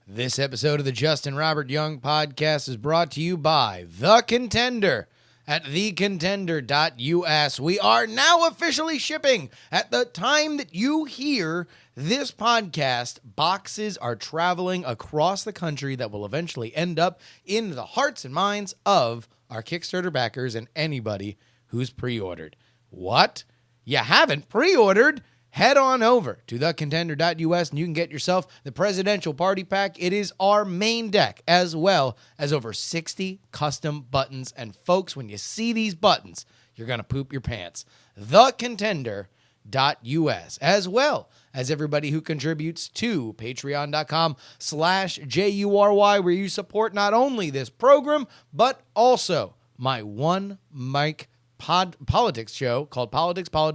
This episode of the Justin Robert Young podcast is brought to you by The Contender at thecontender.us. We are now officially shipping. At the time that you hear this podcast, boxes are traveling across the country that will eventually end up in the hearts and minds of our Kickstarter backers and anybody who's pre-ordered. What? You haven't pre-ordered? Head on over to thecontender.us and you can get yourself the Presidential Party Pack. It is our main deck, as well as over 60 custom buttons. And folks, when you see these buttons, you're going to poop your pants. Thecontender.us, as well as everybody who contributes to patreon.com/JuRY, where you support not only this program, but also my one mic politics show called Politics. You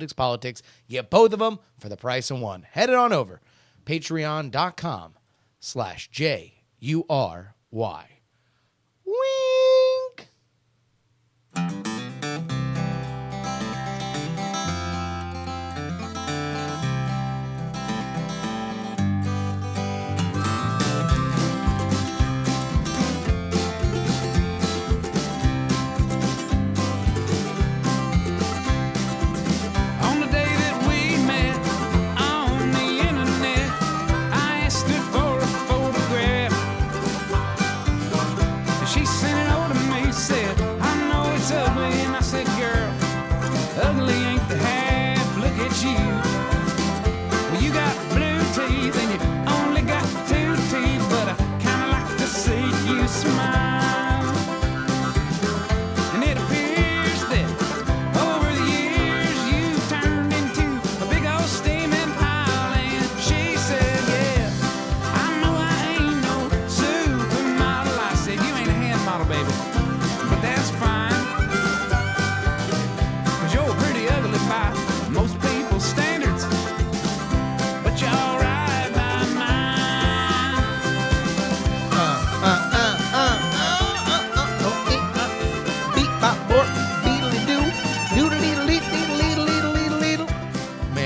get both of them for the price of one. Head it on over. Patreon.com/JuRY. Wink.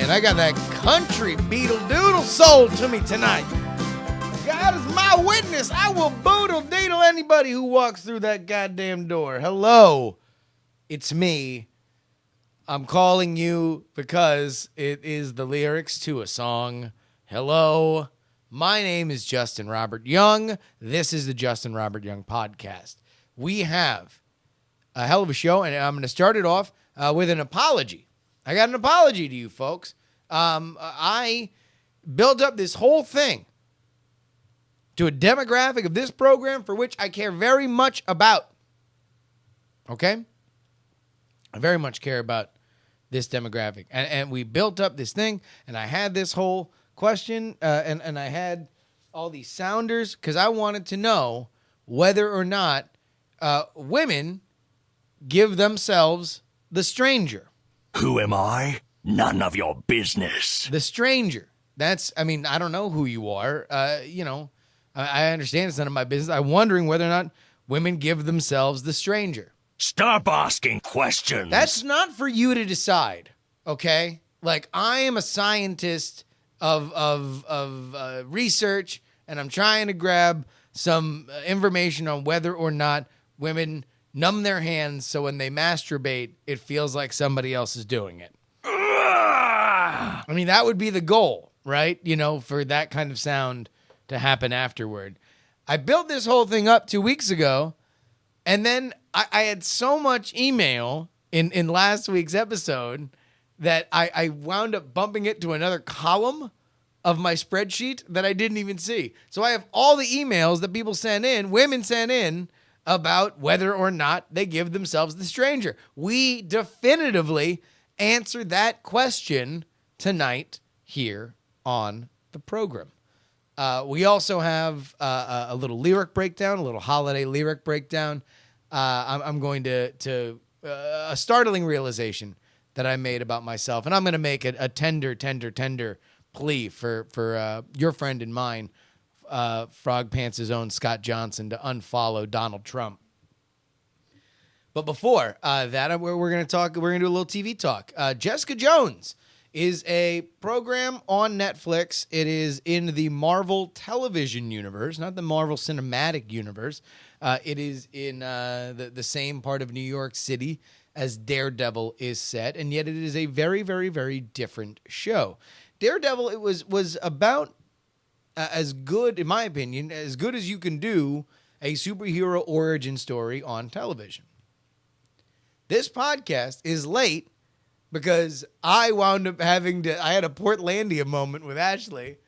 I got that country beetle doodle sold to me tonight. God is my witness. I will boodle deedle anybody who walks through that goddamn door. Hello, it's me. I'm calling you because it is the lyrics to a song. Hello, my name is Justin Robert Young. This is the Justin Robert Young podcast. We have a hell of a show, and I'm going to start it off with an apology. I got an apology to you folks. I built up this whole thing to a demographic of this program for which I care very much about. Okay? I very much care about this demographic. And we built up this thing, and I had this whole question, and I had all these sounders, because I wanted to know whether or not women give themselves the stranger. Who am I? None of your business. The stranger. I don't know who you are. I understand it's none of my business. I'm wondering whether or not women give themselves the stranger. Stop asking questions. That's not for you to decide, okay? Like, I am a scientist of research, and I'm trying to grab some information on whether or not women numb their hands so when they masturbate, it feels like somebody else is doing it. I mean, that would be the goal, right? For that kind of sound to happen afterward. I built this whole thing up 2 weeks ago, and then I had so much email in last week's episode that I wound up bumping it to another column of my spreadsheet that I didn't even see. So I have all the emails that people sent in, women sent in, about whether or not they give themselves the stranger. We definitively answer that question tonight here on the program. We also have a little lyric breakdown, a little holiday lyric breakdown. I'm going to a startling realization that I made about myself, and I'm going to make a tender plea for your friend and mine, Frog Pants' own Scott Johnson, to unfollow Donald Trump. But before that, we're going to talk. We're going to do a little TV talk. Jessica Jones is a program on Netflix. It is in the Marvel television universe, not the Marvel cinematic universe. It is in the same part of New York City as Daredevil is set, and yet it is a very, very, very different show. Daredevil, it was about as good, in my opinion, as good as you can do a superhero origin story on television. This podcast is late because I wound up I had a Portlandia moment with Ashley,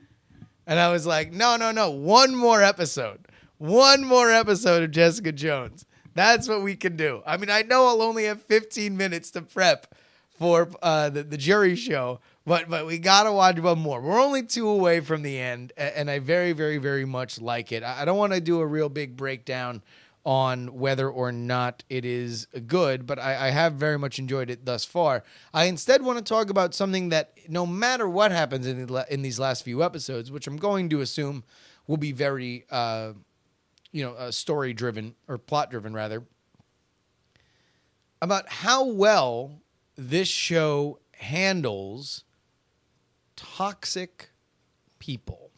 and I was like, no, one more episode of Jessica Jones. That's what we can do. I mean, I know I'll only have 15 minutes to prep for the JuRY show, but we got to watch one more. We're only 2 away from the end, and I very, very, very much like it. I don't want to do a real big breakdown on whether or not it is good, but I have very much enjoyed it thus far. I instead want to talk about something that no matter what happens in these last few episodes, which I'm going to assume will be very, story-driven or plot-driven rather, about how well this show handles toxic people,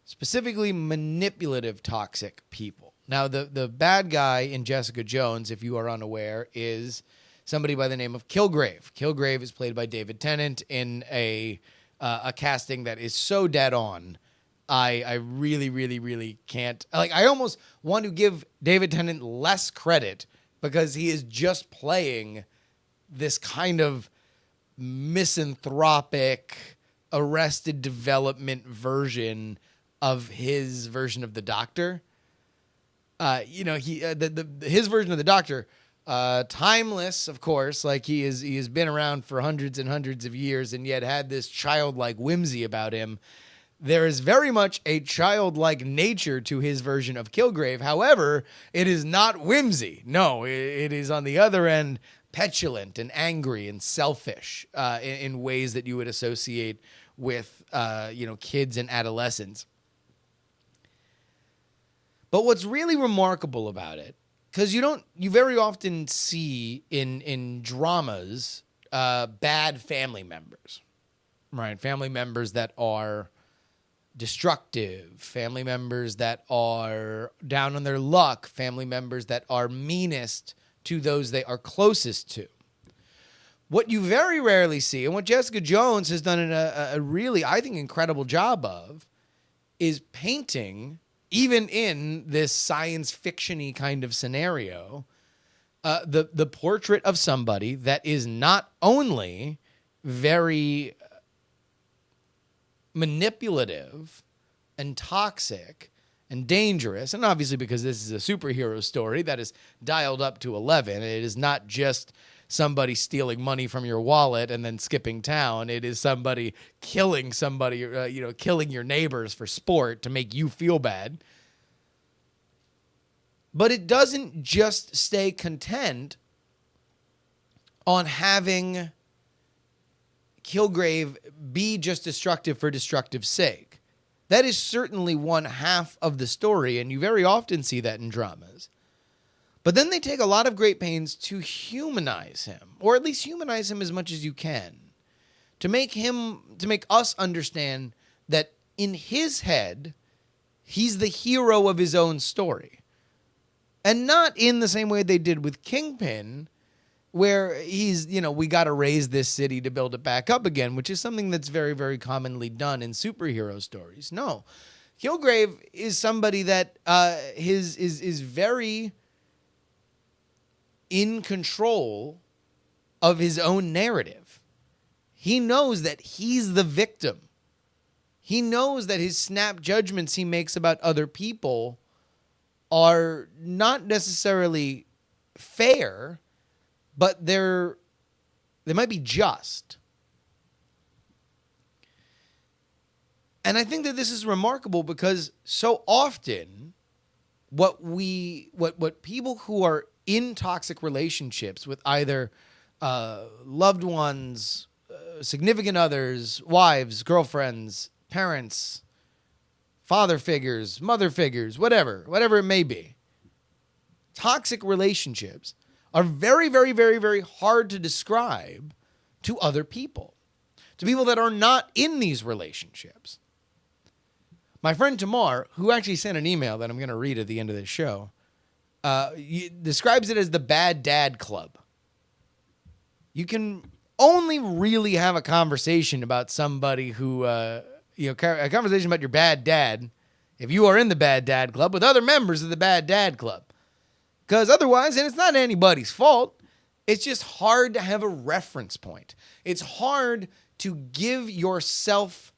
specifically manipulative toxic people. Now, the bad guy in Jessica Jones, if you are unaware, is somebody by the name of Kilgrave. Kilgrave is played by David Tennant in a casting that is so dead on. I really, really, really can't. Like, I almost want to give David Tennant less credit because he is just playing this kind of misanthropic, Arrested Development version of his version of the Doctor. His version of the Doctor, timeless, of course, like he has been around for hundreds and hundreds of years, and yet had this childlike whimsy about him. There is very much a childlike nature to his version of Kilgrave. However, it is not whimsy. No, it is on the other end petulant and angry and selfish in ways that you would associate with kids and adolescents. But what's really remarkable about it, because you very often see in dramas bad family members, right? Family members that are destructive, family members that are down on their luck, family members that are meanest to those they are closest to. What you very rarely see, and what Jessica Jones has done a really, I think, incredible job of, is painting, even in this science fiction-y kind of scenario, the portrait of somebody that is not only very manipulative and toxic and dangerous, and obviously because this is a superhero story that is dialed up to 11, it is not just somebody stealing money from your wallet and then skipping town. It is somebody killing killing your neighbors for sport to make you feel bad. But it doesn't just stay content on having Kilgrave be just destructive for destructive's sake. That is certainly one half of the story, and you very often see that in dramas. But then they take a lot of great pains to humanize him, or at least humanize him as much as you can, to make us understand that in his head, he's the hero of his own story. And not in the same way they did with Kingpin, where he's, we got to raise this city to build it back up again, which is something that's very, very commonly done in superhero stories. No, Kilgrave is somebody that is very in control of his own narrative. He knows that he's the victim. He knows that his snap judgments he makes about other people are not necessarily fair, but they might be just. And I think that this is remarkable because so often what people who are in toxic relationships with either loved ones, significant others, wives, girlfriends, parents, father figures, mother figures, whatever it may be, toxic relationships are very, very, very, very hard to describe to other people, to people that are not in these relationships. My friend Tamar, who actually sent an email that I'm going to read at the end of this show, describes it as the bad dad club. You can only really have a conversation about somebody who, a conversation about your bad dad if you are in the bad dad club with other members of the bad dad club. Because otherwise, and it's not anybody's fault, it's just hard to have a reference point. It's hard to give yourself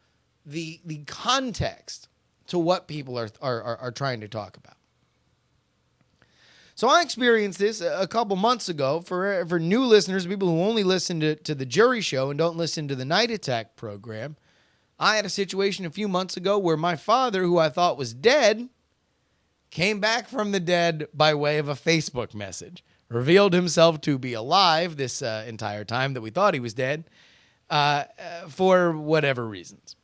the context to what people are trying to talk about. So I experienced this a couple months ago. For new listeners, people who only listen to the JuRY show and don't listen to the Night Attack program, I had a situation a few months ago where my father, who I thought was dead, came back from the dead by way of a Facebook message, revealed himself to be alive this entire time that we thought he was dead, for whatever reasons.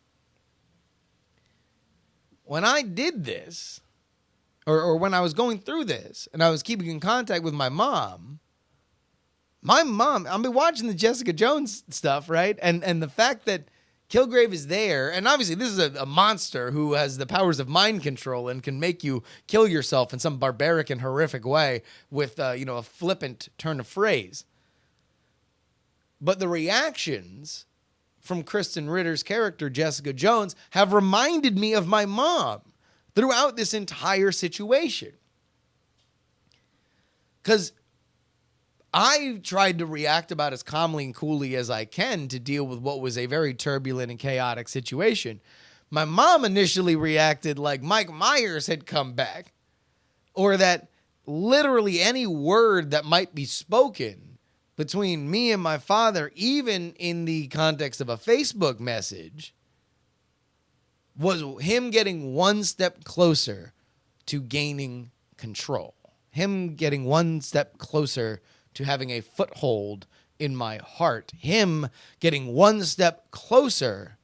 When I did this, or when I was going through this, and I was keeping in contact with my mom, I've been watching the Jessica Jones stuff, right? And the fact that Kilgrave is there, and obviously this is a monster who has the powers of mind control and can make you kill yourself in some barbaric and horrific way with a flippant turn of phrase. But the reactions from Kristen Ritter's character, Jessica Jones, have reminded me of my mom throughout this entire situation. Because I tried to react about as calmly and coolly as I can to deal with what was a very turbulent and chaotic situation. My mom initially reacted like Mike Myers had come back, or that literally any word that might be spoken between me and my father, even in the context of a Facebook message, was him getting one step closer to gaining control. Him getting one step closer to having a foothold in my heart. Him getting one step closer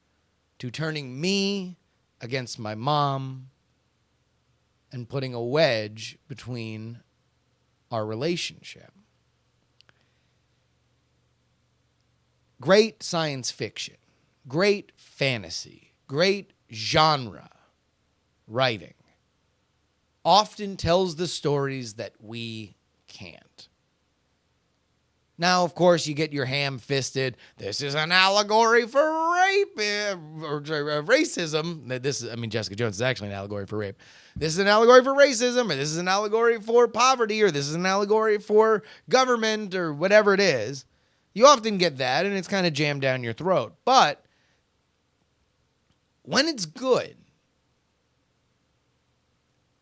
to turning me against my mom and putting a wedge between our relationship. Great science fiction, great fantasy, great genre writing often tells the stories that we can't. Now, of course, you get your ham-fisted, this is an allegory for rape, or racism. Jessica Jones is actually an allegory for rape. This is an allegory for racism, or this is an allegory for poverty, or this is an allegory for government, or whatever it is. You often get that, and it's kind of jammed down your throat. But when it's good,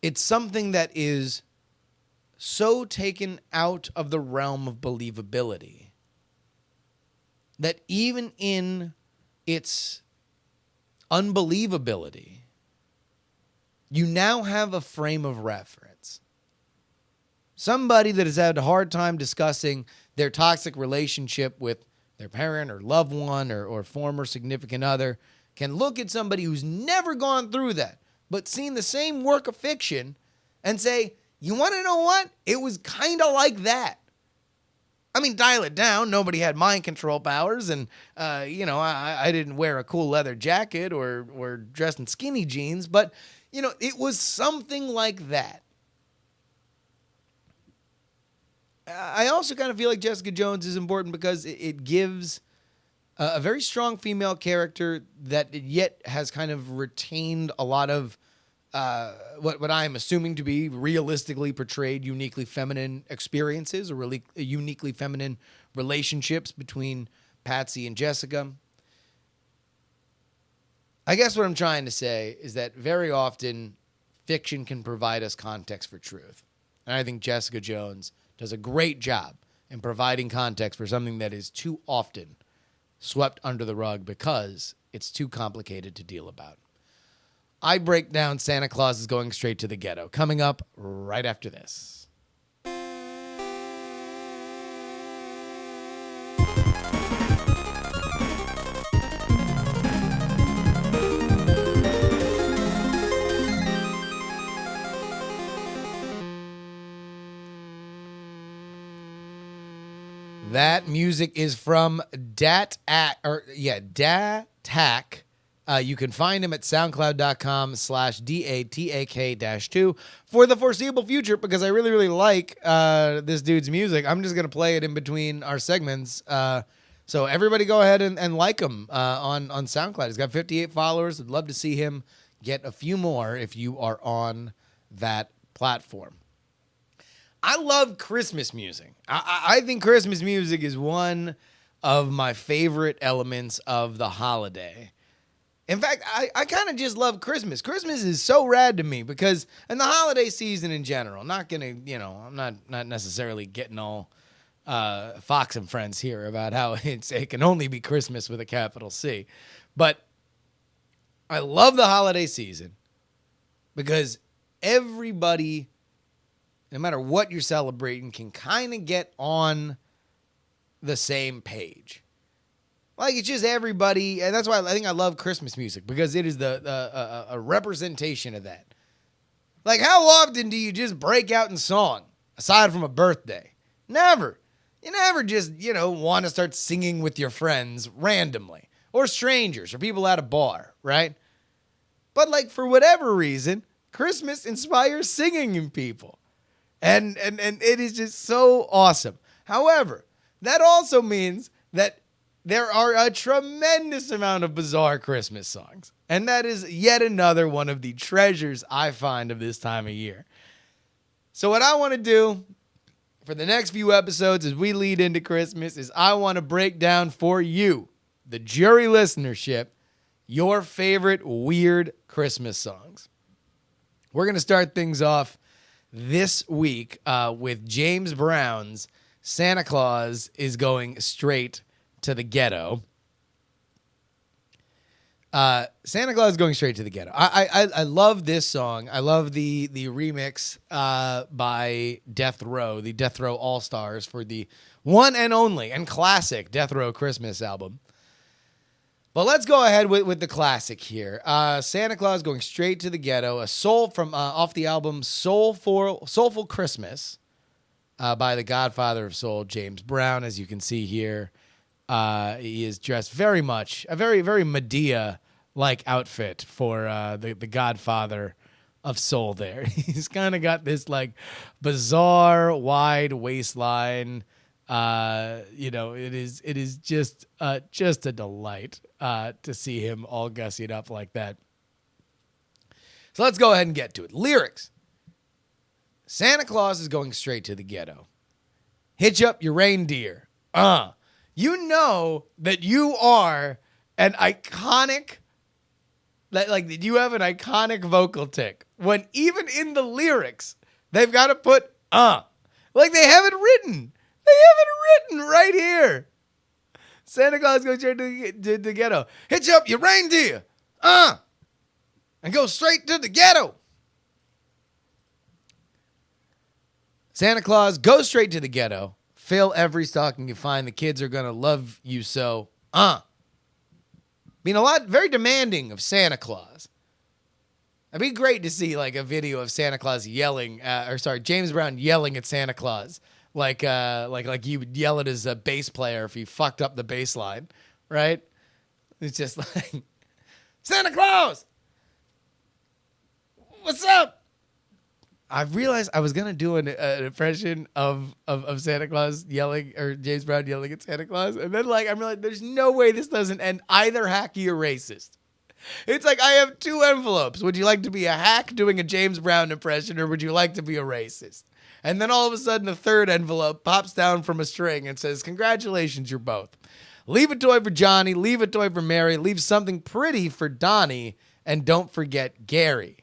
it's something that is so taken out of the realm of believability that even in its unbelievability, you now have a frame of reference. Somebody that has had a hard time discussing their toxic relationship with their parent or loved one or former significant other can look at somebody who's never gone through that, but seen the same work of fiction and say, you want to know what? It was kind of like that. I mean, dial it down. Nobody had mind control powers, and I didn't wear a cool leather jacket or dressed in skinny jeans, but it was something like that. I also kind of feel like Jessica Jones is important because it gives a very strong female character that yet has kind of retained a lot of what I'm assuming to be realistically portrayed uniquely feminine experiences or really uniquely feminine relationships between Patsy and Jessica. I guess what I'm trying to say is that very often fiction can provide us context for truth. And I think Jessica Jones does a great job in providing context for something that is too often swept under the rug because it's too complicated to deal about. I break down Santa Claus is Going Straight to the Ghetto, coming up right after this. That music is from Datak. You can find him at soundcloud.com/DATAK-2 for the foreseeable future, because I really, really like this dude's music. I'm just going to play it in between our segments. So everybody go ahead and like him on SoundCloud. He's got 58 followers. I'd love to see him get a few more if you are on that platform. I love Christmas music. I think Christmas music is one of my favorite elements of the holiday. In fact, I kind of just love Christmas. Christmas is so rad to me because, and the holiday season in general, I'm not necessarily getting all Fox and Friends here about how it can only be Christmas with a capital C. But I love the holiday season because everybody, no matter what you're celebrating, can kind of get on the same page. Like, it's just everybody, and that's why I think I love Christmas music, because it is a representation of that. Like, how often do you just break out in song, aside from a birthday? Never. You never just, want to start singing with your friends randomly, or strangers, or people at a bar, right? But, like, for whatever reason, Christmas inspires singing in people. And it is just so awesome. However, that also means that there are a tremendous amount of bizarre Christmas songs. And that is yet another one of the treasures I find of this time of year. So what I want to do for the next few episodes as we lead into Christmas is I want to break down for you, the JuRY listenership, your favorite weird Christmas songs. We're going to start things off this week with James Brown's Santa Claus is Going Straight to the Ghetto. Santa Claus is Going Straight to the Ghetto. I love this song. I love the remix by Death Row, the Death Row All-Stars, for the one and only and classic Death Row Christmas album. But let's go ahead with the classic here. Santa Claus Going Straight to the Ghetto, a soul from off the album Soulful Christmas by the Godfather of Soul, James Brown. As you can see here, he is dressed very much a very, very Medea-like outfit for the Godfather of Soul. There, he's kind of got this like bizarre wide waistline. It is just a delight to see him all gussied up like that. So let's go ahead and get to it. Lyrics. Santa Claus is going straight to the ghetto. Hitch up your reindeer. You know that you are an iconic, that you have an iconic vocal tick when even in the lyrics they've got to put like they have it written. They have it written right here. Santa Claus goes straight to the ghetto. Hitch up your reindeer. And go straight to the ghetto. Santa Claus goes straight to the ghetto. Fill every stocking you find. The kids are going to love you so. Being very demanding of Santa Claus. It'd be great to see like a video of Santa Claus yelling, James Brown yelling at Santa Claus. Like you would yell at his bass player if he fucked up the bass line, right? It's just like, Santa Claus, what's up? I realized I was gonna do an impression of Santa Claus yelling, or James Brown yelling at Santa Claus, and then I'm like, there's no way this doesn't end either hacky or racist. It's like, I have two envelopes. Would you like to be a hack doing a James Brown impression, or would you like to be a racist? And then all of a sudden, the third envelope pops down from a string and says, congratulations, you're both. Leave a toy for Johnny, leave a toy for Mary, leave something pretty for Donnie, and don't forget Gary.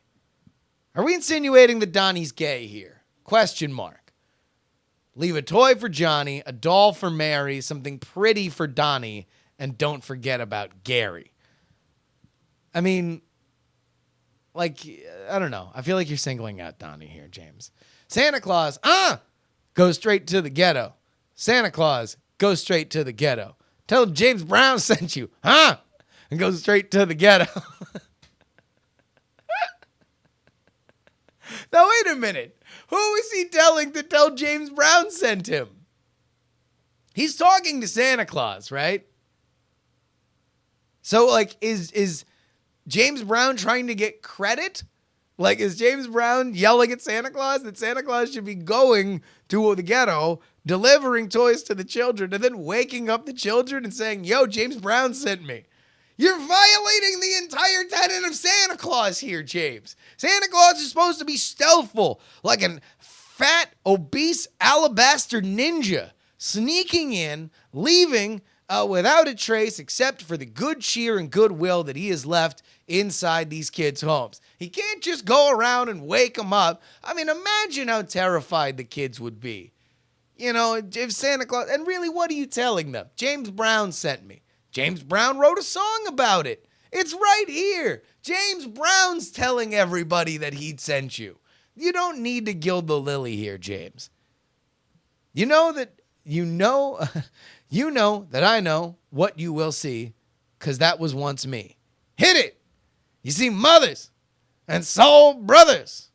Are we insinuating that Donnie's gay here? Question mark. Leave a toy for Johnny, a doll for Mary, something pretty for Donnie, and don't forget about Gary. I mean, I don't know. I feel like you're singling out Donnie here, James. Santa Claus, go straight to the ghetto. Santa Claus, go straight to the ghetto. Tell him James Brown sent you, and go straight to the ghetto. Now, wait a minute. Who is he telling to tell James Brown sent him? He's talking to Santa Claus, right? So, like, is James Brown trying to get credit? Like, is James Brown yelling at Santa Claus that Santa Claus should be going to the ghetto, delivering toys to the children, and then waking up the children and saying, yo, James Brown sent me? You're violating the entire tenet of Santa Claus here, James. Santa Claus is supposed to be stealthful, like a fat, obese alabaster ninja, sneaking in, leaving without a trace except for the good cheer and goodwill that he has left inside these kids' homes. He can't just go around and wake them up. I mean, imagine how terrified the kids would be. You know, if Santa Claus, and really, what are you telling them? James Brown sent me. James Brown wrote a song about it. It's right here. James Brown's telling everybody that he'd sent you. You don't need to gild the lily here, James. You know that I know what you will see, because that was once me. Hit it! You see mothers and soul brothers.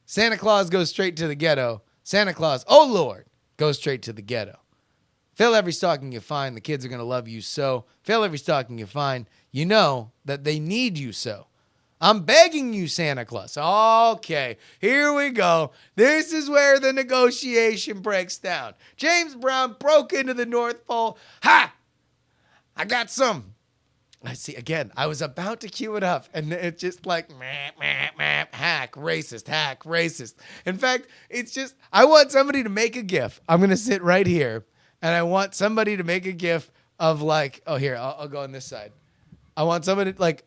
Santa Claus goes straight to the ghetto. Santa Claus, oh Lord, goes straight to the ghetto. Fill every stocking you find. The kids are going to love you so. Fill every stocking you find. You know that they need you so. I'm begging you, Santa Claus. Okay, here we go. This is where the negotiation breaks down. James Brown broke into the North Pole. Ha! I got some. I see, again, I was about to cue it up, and it's just like, hack, racist. In fact, it's just, I want somebody to make a GIF. I'm going to sit right here, and I want somebody to make a GIF of like, oh, here, I'll go on this side. I want somebody like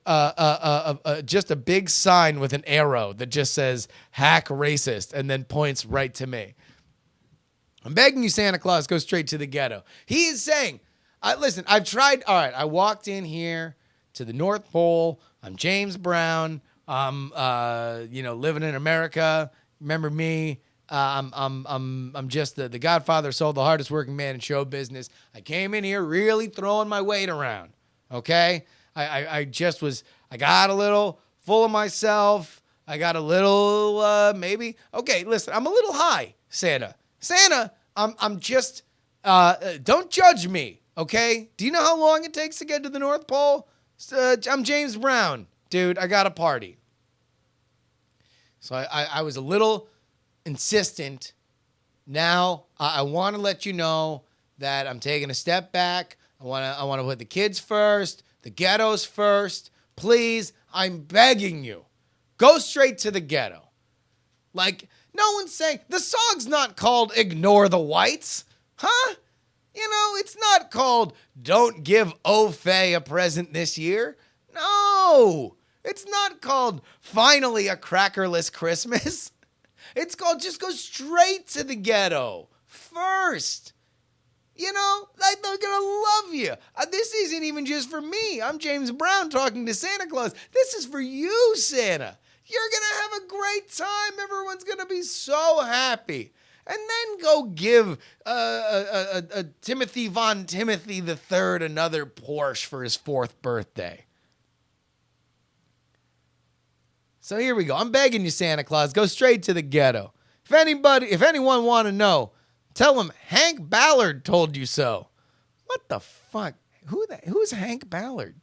just a big sign with an arrow that just says hack racist and then points right to me. I'm begging you, Santa Claus, go straight to the ghetto. He is saying, listen, I've tried. All right, I walked in here to the North Pole. I'm James Brown. I'm living in America. Remember me? I'm just the Godfather, sold the hardest working man in show business. I came in here really throwing my weight around. Okay. I got a little full of myself. I got a little, maybe. Okay, listen, I'm a little high, Santa. I'm just, don't judge me, okay? Do you know how long it takes to get to the North Pole? I'm James Brown. Dude, I got a party. So I was a little insistent. Now, I want to let you know that I'm taking a step back. I want to put the kids first. The ghetto's first. Please, I'm begging you. Go straight to the ghetto. Like, no one's saying, the song's not called Ignore the Whites. Huh? You know, it's not called Don't Give Obese a Present This Year. No. It's not called Finally a Crackerless Christmas. It's called Just Go Straight to the Ghetto first. You know, like, they're going to love you. This isn't even just for me. I'm James Brown talking to Santa Claus. This is for you, Santa. You're going to have a great time. Everyone's going to be so happy. And then go give Timothy Von Timothy III another Porsche for his 4th birthday. So here we go. I'm begging you, Santa Claus. Go straight to the ghetto. If anyone want to know, tell them Hank Ballard told you so. What the fuck? Who's Hank Ballard?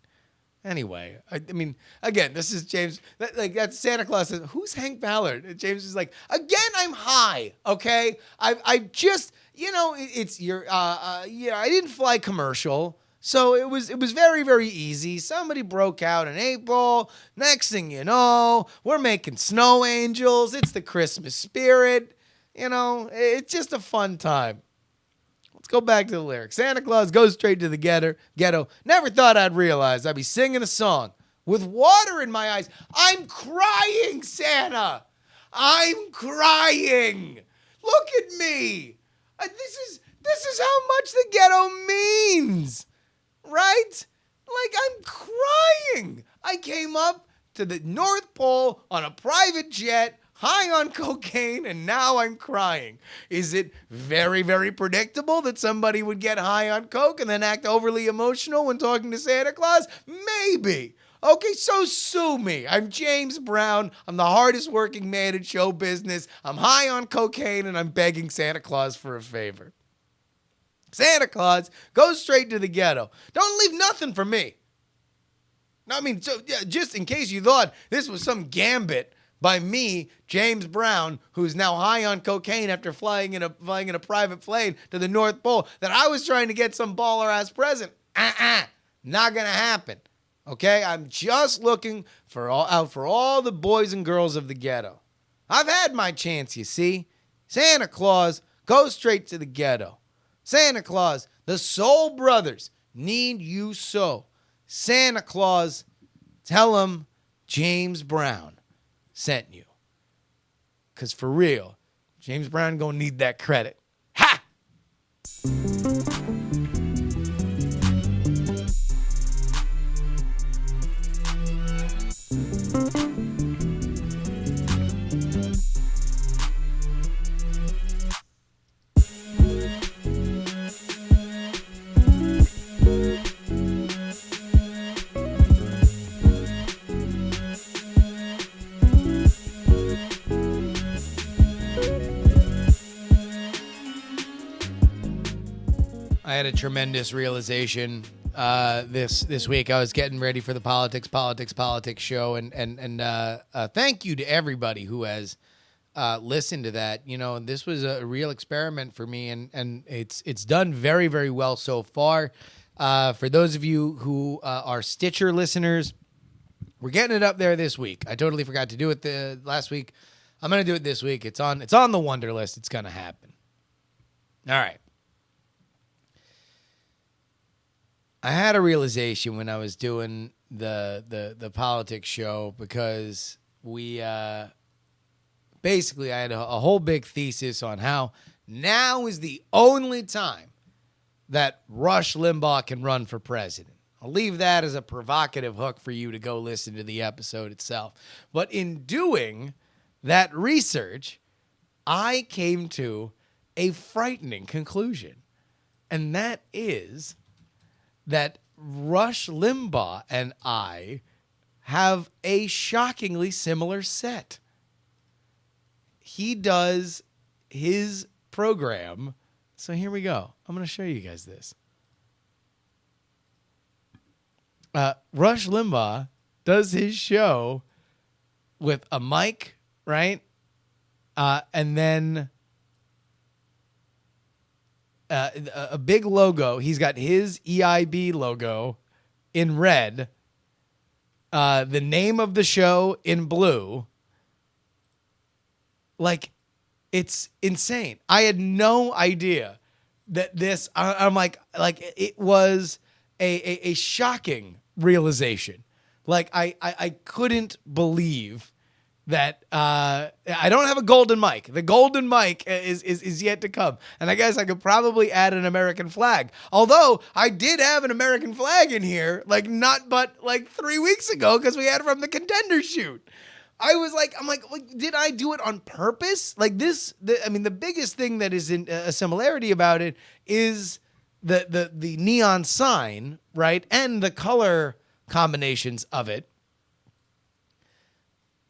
Anyway, I mean, again, this is James. That's Santa Claus says, who's Hank Ballard? And James is like, again, I'm high. Okay, I just, it's your, I didn't fly commercial, so it was very, very easy. Somebody broke out an 8-ball. Next thing you know, we're making snow angels. It's the Christmas spirit. It's just a fun time. Let's go back to the lyrics. Santa Claus goes straight to the ghetto. Never thought I'd realize I'd be singing a song with water in my eyes. I'm crying, Santa. I'm crying. Look at me. This is how much the ghetto means, right? Like, I'm crying. I came up to the North Pole on a private jet, high on cocaine, and now I'm crying. Is it very, very predictable that somebody would get high on coke and then act overly emotional when talking to Santa Claus? Maybe. Okay, so sue me. I'm James Brown. I'm the hardest working man in show business. I'm high on cocaine, and I'm begging Santa Claus for a favor. Santa Claus goes straight to the ghetto. Don't leave nothing for me. I mean, so yeah, just in case you thought this was some gambit by me, James Brown, who's now high on cocaine after flying in a private plane to the North Pole, that I was trying to get some baller ass present. Not gonna happen. Okay, I'm just looking for all the boys and girls of the ghetto. I've had my chance, you see. Santa Claus goes straight to the ghetto. Santa Claus, the Soul Brothers need you so. Santa Claus, tell him James Brown sent you. Because for real, James Brown gonna need that credit. Ha! I had a tremendous realization this week. I was getting ready for the politics show, and thank you to everybody who has listened to that. You know, this was a real experiment for me, and it's done very, very well so far. For those of you who are Stitcher listeners, we're getting it up there this week. I totally forgot to do it last week. I'm gonna do it this week. It's on the Wonder List. It's gonna happen. All right. I had a realization when I was doing the politics show, because we basically I had a whole big thesis on how now is the only time that Rush Limbaugh can run for president. I'll leave that as a provocative hook for you to go listen to the episode itself. But in doing that research, I came to a frightening conclusion, and that is that Rush Limbaugh and I have a shockingly similar set. He does his program. So here we go. I'm going to show you guys this. Rush Limbaugh does his show with a mic, right? And then a big logo. He's got his EIB logo in red, the name of the show in blue. Like, it's insane. I had no idea that this, I'm like it was a shocking realization. Like, I couldn't believe that I don't have a golden mic. The golden mic is yet to come. And I guess I could probably add an American flag. Although I did have an American flag in here, like 3 weeks ago, because we had it from the Contender shoot. I'm like, did I do it on purpose? Like the biggest thing that is in a similarity about it is the neon sign, right? And the color combinations of it.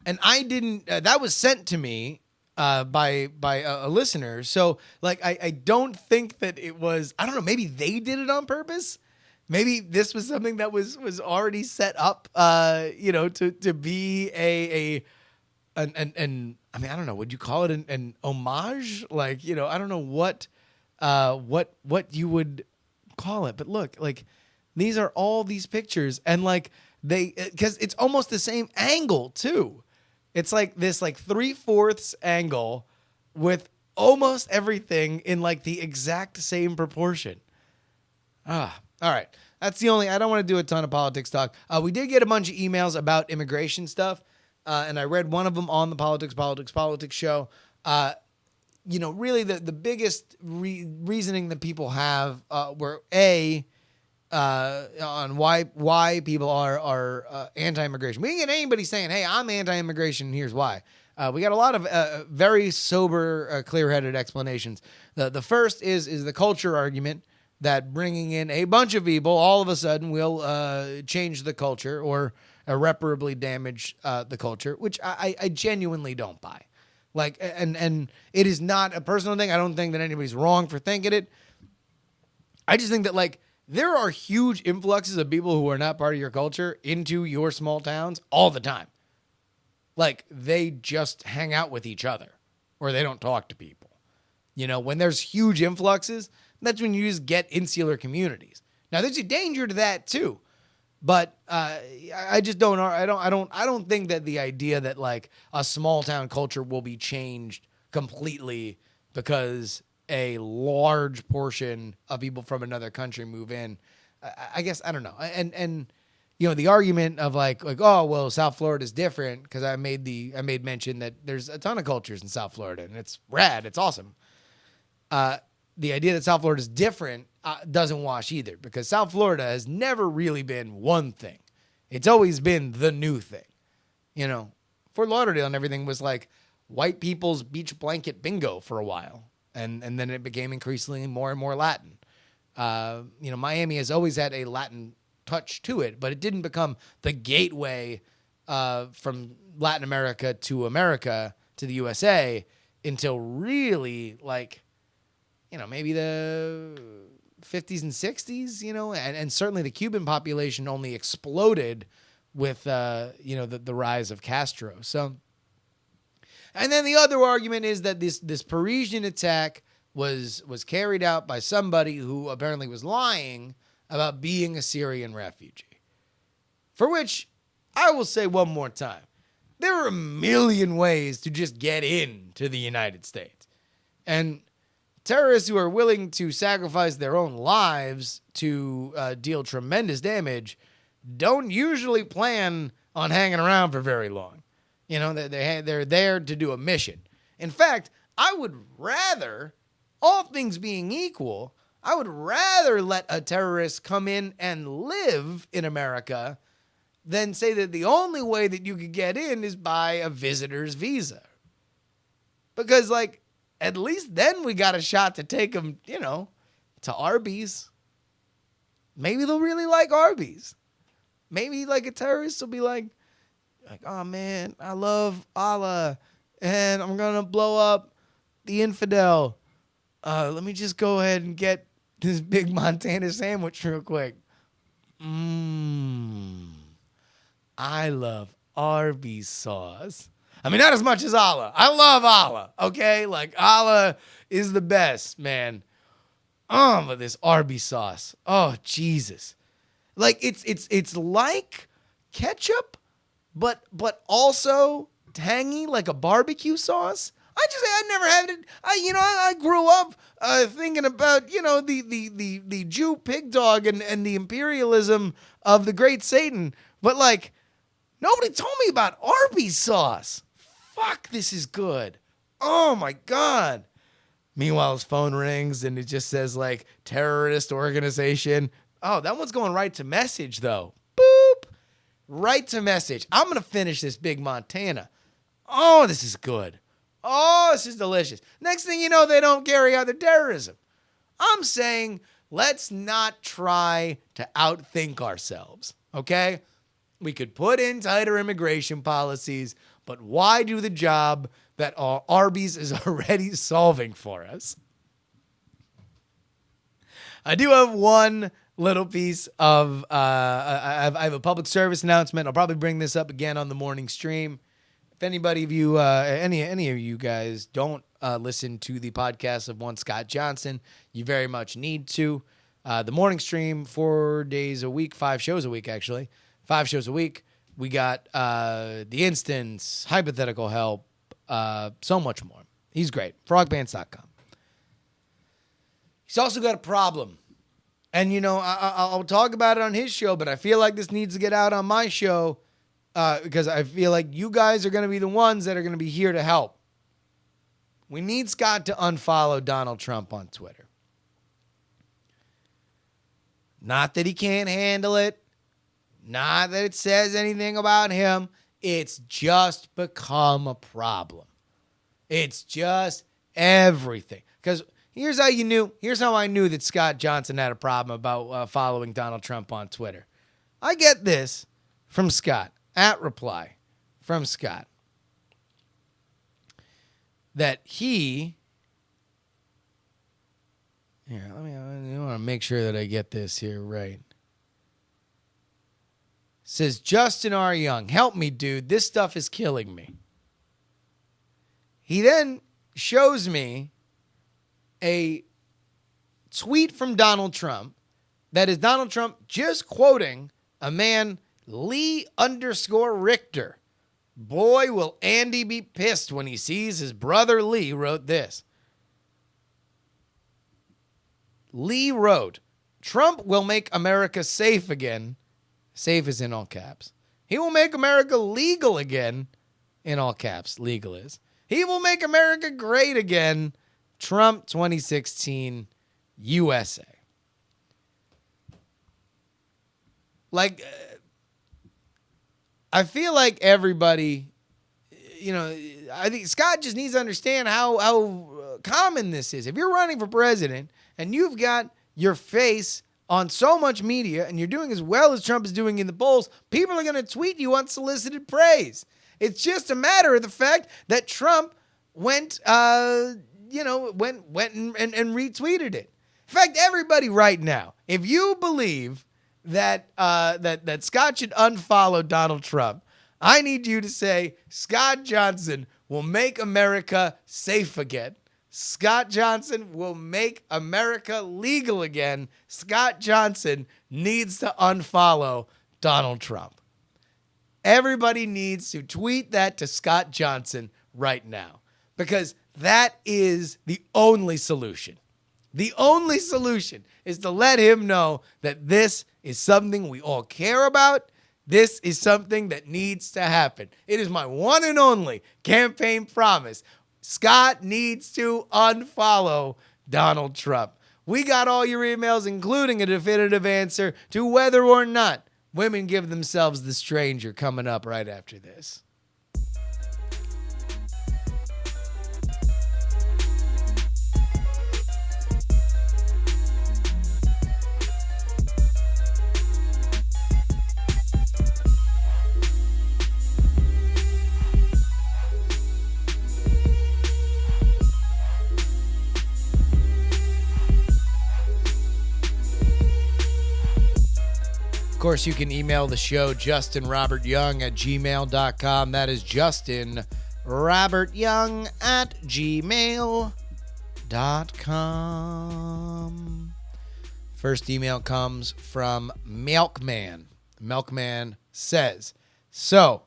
And I didn't, that was sent to me by a listener. So, like, I don't think that it was, I don't know, maybe they did it on purpose. Maybe this was something that was already set up, to be an I mean, I don't know, would you call it an homage? Like, I don't know what you would call it. But look, like, these are all these pictures, and like because it's almost the same angle too. It's like this, like 3/4 angle with almost everything in like the exact same proportion. All right. That's the only, I don't want to do a ton of politics talk. We did get a bunch of emails about immigration stuff. And I read one of them on the politics show. Really the biggest reasoning that people have were on why people are anti-immigration. We didn't get anybody saying, hey, I'm anti-immigration, and here's why. We got a lot of very sober, clear-headed explanations. The first is the culture argument, that bringing in a bunch of people all of a sudden will change the culture or irreparably damage the culture, which I genuinely don't buy. Like, and it is not a personal thing. I don't think that anybody's wrong for thinking it. I just think that, like, there are huge influxes of people who are not part of your culture into your small towns all the time. Like, they just hang out with each other or they don't talk to people. You know, when there's huge influxes, that's when you just get insular communities. Now, there's a danger to that too. But I just don't. I don't think that the idea that, like, a small town culture will be changed completely because a large portion of people from another country move in. I guess I don't know. And you know, the argument of like oh well, South Florida is different because I made mention that there's a ton of cultures in South Florida and it's rad. It's awesome. The idea that South Florida is different doesn't wash either, because South Florida has never really been one thing. It's always been the new thing. You know, Fort Lauderdale and everything was like white people's beach blanket bingo for a while. And then it became increasingly more and more Latin. You know, Miami has always had a Latin touch to it, but it didn't become the gateway from Latin America to the USA, until really, like, you know, maybe the 50s and 60s, you know, and certainly the Cuban population only exploded with, you know, the rise of Castro. So, and then the other argument is that this Parisian attack was carried out by somebody who apparently was lying about being a Syrian refugee. For which I will say one more time, there are a million ways to just get into the United States. And terrorists who are willing to sacrifice their own lives to deal tremendous damage don't usually plan on hanging around for very long. You know, they're there to do a mission. In fact, I would rather, all things being equal, I would rather let a terrorist come in and live in America than say that the only way that you could get in is by a visitor's visa. Because, like, at least then we got a shot to take them, you know, to Arby's. Maybe they'll really like Arby's. Maybe, like, a terrorist will be like, oh, man, I love Allah, and I'm going to blow up the infidel. Let me just go ahead and get this big Montana sandwich real quick. I love Arby's sauce. I mean, not as much as Allah. I love Allah, okay? Like, Allah is the best, man. But this Arby's sauce. Oh, Jesus. Like, it's like ketchup, but also tangy, like a barbecue sauce. I never had it. I grew up thinking about, you know, the Jew pig dog and the imperialism of the great Satan. But, like, nobody told me about Arby's sauce. Fuck, this is good. Oh, my God. Meanwhile, his phone rings and it just says, like, terrorist organization. Oh, that one's going right to message, though. Boop. Right to message. I'm going to finish this big Montana. Oh, this is good. Oh, this is delicious. Next thing you know, they don't carry out the terrorism. I'm saying let's not try to outthink ourselves, okay? We could put in tighter immigration policies, but why do the job that Arby's is already solving for us? I do have one little piece of, I have a public service announcement. I'll probably bring this up again on the morning stream. If anybody of you, any of you guys don't listen to the podcast of one Scott Johnson, you very much need to. The morning stream, 4 days a week, 5 shows a week, actually. 5 shows a week. We got The Instance, Hypothetical Help, so much more. He's great. Frogpants.com. He's also got a problem. And, you know, I'll talk about it on his show, but I feel like this needs to get out on my show because I feel like you guys are going to be the ones that are going to be here to help. We need Scott to unfollow Donald Trump on Twitter. Not that he can't handle it. Not that it says anything about him. It's just become a problem. It's just everything. Because here's how I knew that Scott Johnson had a problem about following Donald Trump on Twitter. I get this from Scott, at reply from Scott, that he, here, let me to make sure that I get this here right. Says Justin R. Young, help me, dude. This stuff is killing me. He then shows me a tweet from Donald Trump that is Donald Trump just quoting a man, Lee_Richter. Boy, will Andy be pissed when he sees his brother Lee wrote this. Lee wrote, Trump will make America safe again. Safe is in all caps. He will make America legal again. In all caps, legal is. He will make America great again. Trump 2016 USA. Like, I feel like everybody, I think Scott just needs to understand how common this is. If you're running for president and you've got your face on so much media and you're doing as well as Trump is doing in the polls, people are going to tweet you unsolicited praise. It's just a matter of the fact that Trump went and retweeted it. In fact, everybody right now, if you believe that Scott should unfollow Donald Trump, I need you to say Scott Johnson will make America safe again. Scott Johnson will make America legal again. Scott Johnson needs to unfollow Donald Trump. Everybody needs to tweet that to Scott Johnson right now, because that is the only solution. The only solution is to let him know that this is something we all care about. This is something that needs to happen. It is my one and only campaign promise. Scott needs to unfollow Donald Trump. We got all your emails, including a definitive answer to whether or not women give themselves the stranger, coming up right after this. Of course, you can email the show, justinrobertyoung@gmail.com. That is justinrobertyoung@gmail.com. First email comes from Milkman. Milkman says, so,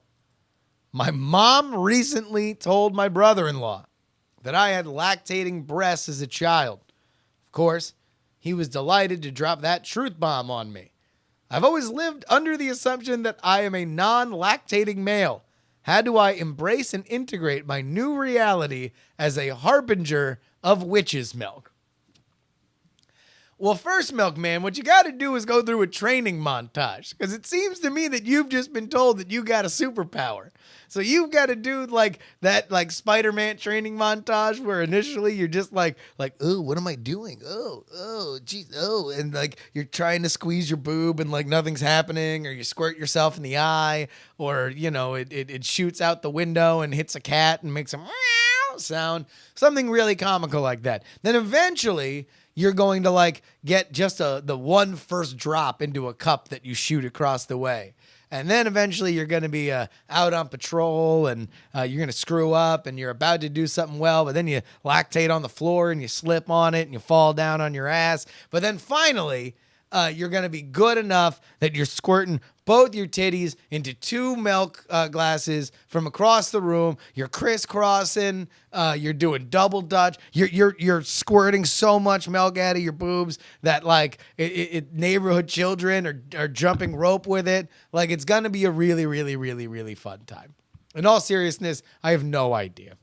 my mom recently told my brother-in-law that I had lactating breasts as a child. Of course, he was delighted to drop that truth bomb on me. I've always lived under the assumption that I am a non-lactating male. How do I embrace and integrate my new reality as a harbinger of witch's milk? Well, first, Milkman, what you got to do is go through a training montage, because it seems to me that you've just been told that you got a superpower. So you've got to do that Spider-Man training montage where initially you're just like, oh, what am I doing? Oh, geez, oh, and you're trying to squeeze your boob and nothing's happening, or you squirt yourself in the eye, or it shoots out the window and hits a cat and makes a meow sound, something really comical like that. Then eventually you're going to get just the one first drop into a cup that you shoot across the way. And then eventually you're going to be out on patrol, and you're going to screw up, and you're about to do something well, but then you lactate on the floor and you slip on it and you fall down on your ass. But then finally, you're going to be good enough that you're squirting both your titties into two milk glasses from across the room. You're crisscrossing. You're doing double dutch. You're squirting so much milk out of your boobs that neighborhood children are jumping rope with it. It's going to be a really, really, really, really fun time. In all seriousness, I have no idea.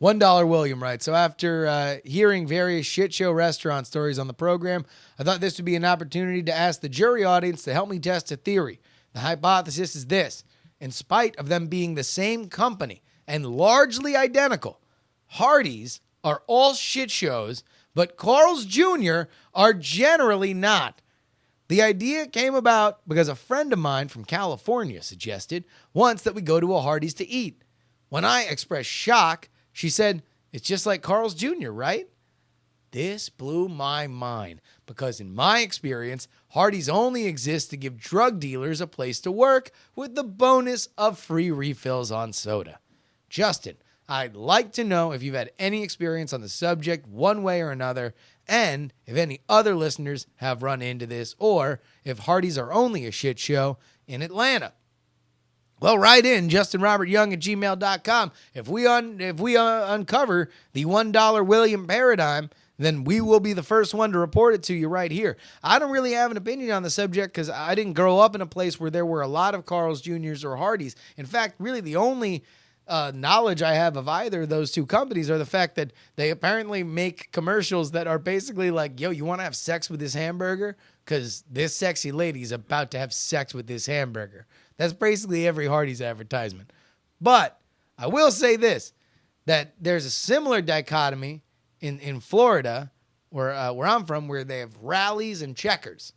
$1 William writes, so after hearing various shit show restaurant stories on the program, I thought this would be an opportunity to ask the JuRY audience to help me test a theory. The hypothesis is this: in spite of them being the same company and largely identical, Hardee's are all shit shows, but Carl's Jr. are generally not. The idea came about because a friend of mine from California suggested once that we go to a Hardee's to eat. When I expressed shock, she said, it's just like Carl's Jr., right? This blew my mind because in my experience, Hardee's only exists to give drug dealers a place to work with the bonus of free refills on soda. Justin, I'd like to know if you've had any experience on the subject one way or another, and if any other listeners have run into this, or if Hardee's are only a shit show in Atlanta. Well, write in justinrobertyoung@gmail.com. If we uncover the $1 William paradigm, then we will be the first one to report it to you right here. I don't really have an opinion on the subject because I didn't grow up in a place where there were a lot of Carl's Jr.'s or Hardee's. In fact, really the only knowledge I have of either of those two companies are the fact that they apparently make commercials that are basically like, yo, you want to have sex with this hamburger? Because this sexy lady is about to have sex with this hamburger. That's basically every Hardee's advertisement. But I will say this, that there's a similar dichotomy in Florida, where I'm from, where they have Rallies and Checkers.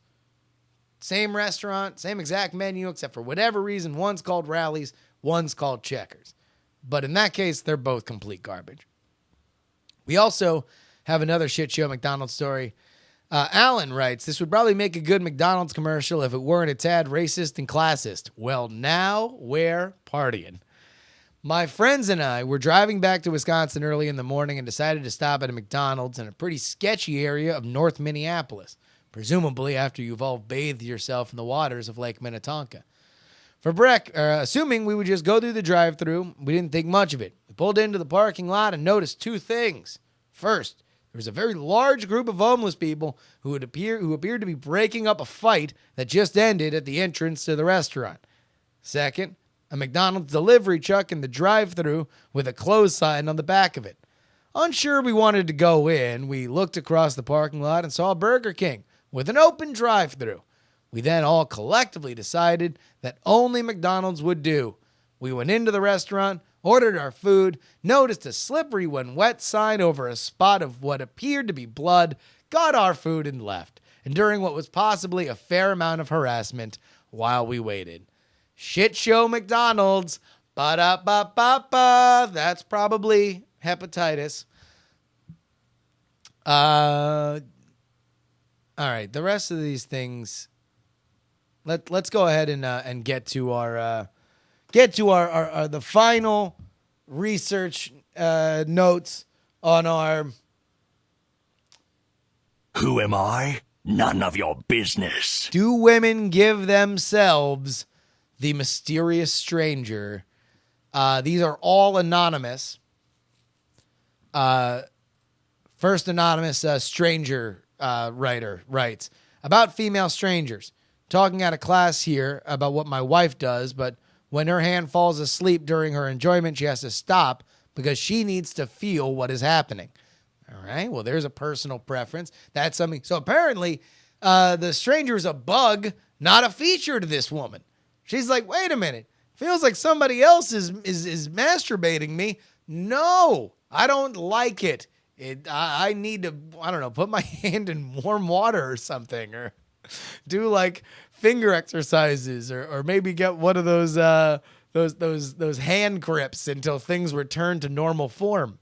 Same restaurant, same exact menu, except for whatever reason, one's called Rallies, one's called Checkers. But in that case, they're both complete garbage. We also have another shit show McDonald's story. Alan writes, this would probably make a good McDonald's commercial if it weren't a tad racist and classist. Well, now we're partying. My friends and I were driving back to Wisconsin early in the morning and decided to stop at a McDonald's in a pretty sketchy area of North Minneapolis, presumably after you've all bathed yourself in the waters of Lake Minnetonka. Assuming we would just go through the drive-thru, we didn't think much of it. We pulled into the parking lot and noticed two things. First, there was a very large group of homeless people who appeared to be breaking up a fight that just ended at the entrance to the restaurant. Second, a McDonald's delivery truck in the drive-thru with a close sign on the back of it. Unsure we wanted to go in, we looked across the parking lot and saw Burger King with an open drive-thru. We then all collectively decided that only McDonald's would do. We went into the restaurant, ordered our food, noticed a slippery when wet sign over a spot of what appeared to be blood, got our food and left, enduring what was possibly a fair amount of harassment while we waited. Shit show McDonald's. Ba-da-ba-ba-ba. That's probably hepatitis. All right, the rest of these things. Let's go ahead and get to our the final research notes on our. Who am I? None of your business. Do women give themselves the mysterious stranger? These are all anonymous. First anonymous stranger writer writes about female strangers. Talking out of class here about what my wife does, but when her hand falls asleep during her enjoyment, she has to stop because she needs to feel what is happening. All right, well, there's a personal preference. That's something. So apparently, the stranger is a bug, not a feature to this woman. She's like, wait a minute. Feels like somebody else is masturbating me. No, I don't like it. I need to, I don't know, put my hand in warm water or something, or do like finger exercises, or maybe get one of those hand grips until things return to normal form.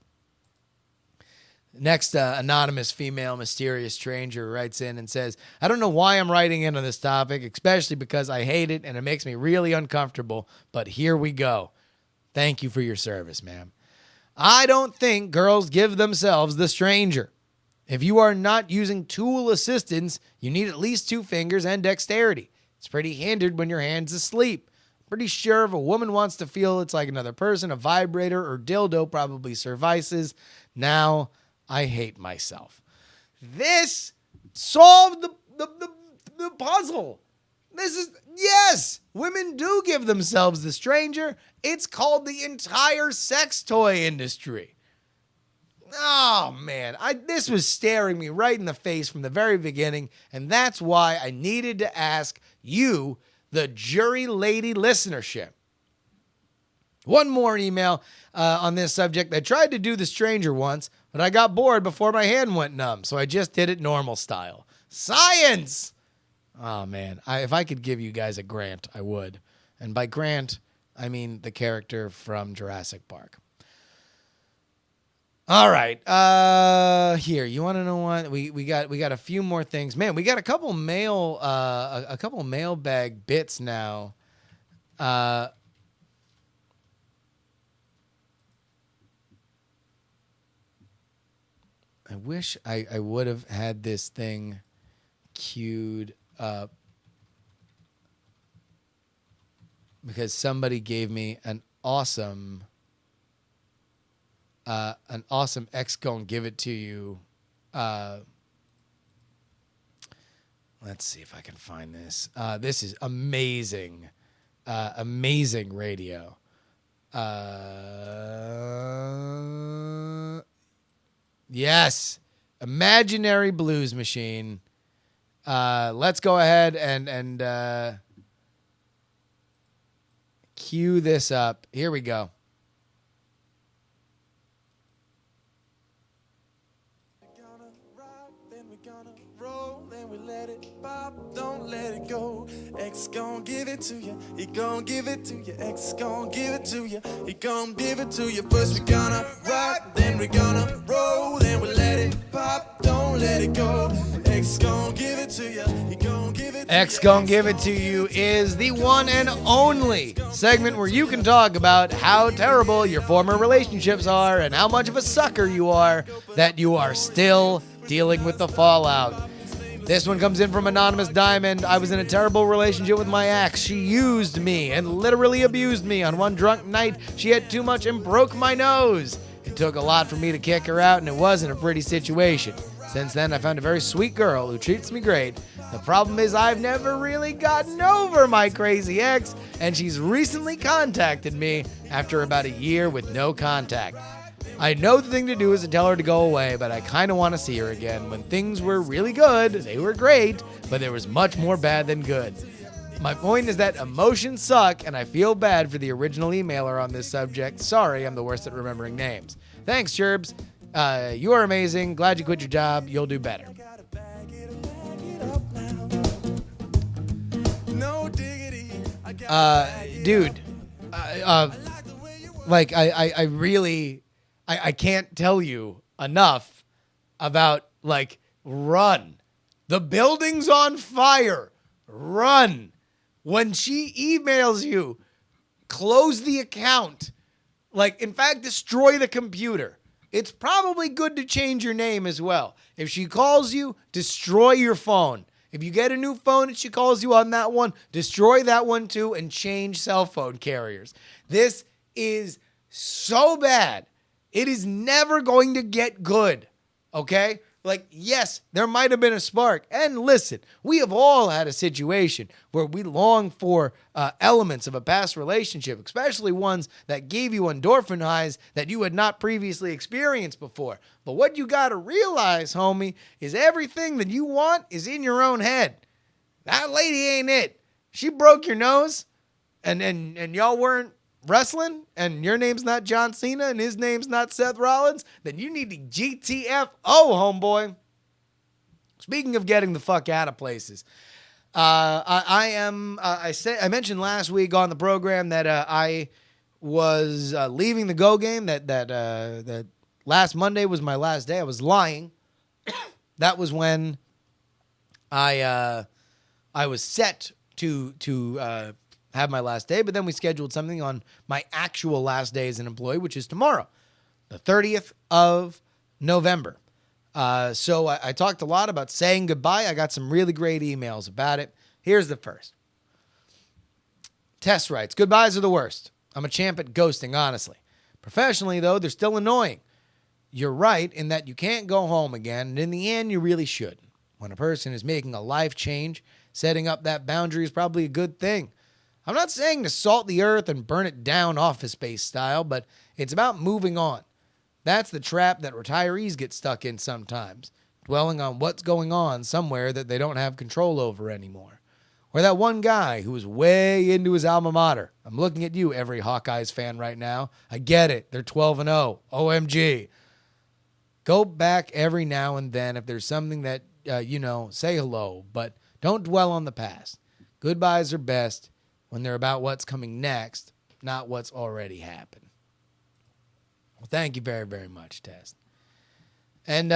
Next, anonymous female mysterious stranger writes in and says, I don't know why I'm writing in on this topic, especially because I hate it and it makes me really uncomfortable, but here we go. Thank you for your service, ma'am. I don't think girls give themselves the stranger. If you are not using tool assistance, you need at least 2 fingers and dexterity. It's pretty hindered when your hand's asleep. Pretty sure if a woman wants to feel it's like another person, a vibrator or dildo probably suffices. Now, I hate myself. This solved the puzzle. This is, yes, women do give themselves the stranger. It's called the entire sex toy industry. Oh, man, this was staring me right in the face from the very beginning, and that's why I needed to ask you, the JuRY lady listenership. One more email on this subject. I tried to do the stranger once, but I got bored before my hand went numb, so I just did it normal style. Science! Oh, man, if I could give you guys a Grant, I would. And by Grant, I mean the character from Jurassic Park. All right. Here, you want to know what we got a few more things. Man, we got a couple mailbag bits now. I wish I would have had this thing queued up because somebody gave me an awesome X gon' give it to you. Let's see if I can find this. This is amazing. Amazing radio. Yes. Imaginary Blues Machine. Let's go ahead and cue this up. Here we go. Don't let it go. X gon' give it to you. He gon' give it to you. X gon' give it to you. He gon' give it to you. First we gonna rock, then we gonna roll, then we let it pop. Don't let it go. X gon' give it to you. He gon' give it to you. X gon' give it to you is the one and only segment where you can talk about how terrible your former relationships are and how much of a sucker you are that you are still dealing with the fallout. This one comes in from Anonymous Diamond. I was in a terrible relationship with my ex. She used me and literally abused me. On one drunk night, she had too much and broke my nose. It took a lot for me to kick her out, and it wasn't a pretty situation. Since then, I found a very sweet girl who treats me great. The problem is I've never really gotten over my crazy ex, and she's recently contacted me after about a year with no contact. I know the thing to do is to tell her to go away, but I kind of want to see her again. When things were really good, they were great, but there was much more bad than good. My point is that emotions suck, and I feel bad for the original emailer on this subject. Sorry, I'm the worst at remembering names. Thanks, Cherbs. You are amazing. Glad you quit your job. You'll do better. Dude, like I really... I can't tell you enough about, like, run. The building's on fire. Run. When she emails you, close the account. Like, in fact, destroy the computer. It's probably good to change your name as well. If she calls you, destroy your phone. If you get a new phone and she calls you on that one, destroy that one too and change cell phone carriers. This is so bad. It is never going to get good, okay? Like, yes, there might have been a spark. And listen, we have all had a situation where we long for elements of a past relationship, especially ones that gave you endorphin highs that you had not previously experienced before. But what you got to realize, homie, is everything that you want is in your own head. That lady ain't it. She broke your nose, and y'all weren't wrestling, and your name's not John Cena and his name's not Seth Rollins, then you need to GTFO, homeboy. Speaking of getting the fuck out of places, I mentioned last week on the program that I was leaving the Go game, that last Monday was my last day. I was lying. That was when I was set to have my last day, but then we scheduled something on my actual last day as an employee, which is tomorrow, the 30th of November. So I talked a lot about saying goodbye. I got some really great emails about it. Here's the first. Tess writes, goodbyes are the worst. I'm a champ at ghosting, honestly. Professionally, though, they're still annoying. You're right in that you can't go home again, and in the end, you really should. When a person is making a life change, setting up that boundary is probably a good thing. I'm not saying to salt the earth and burn it down Office Space style, but it's about moving on. That's the trap that retirees get stuck in sometimes, dwelling on what's going on somewhere that they don't have control over anymore. Or that one guy who was way into his alma mater. I'm looking at you, every Hawkeyes fan right now. I get it. They're 12-0. OMG. Go back every now and then if there's something that, say hello, but don't dwell on the past. Goodbyes are best when they're about what's coming next, not what's already happened. Well, thank you very, very much, Tess. And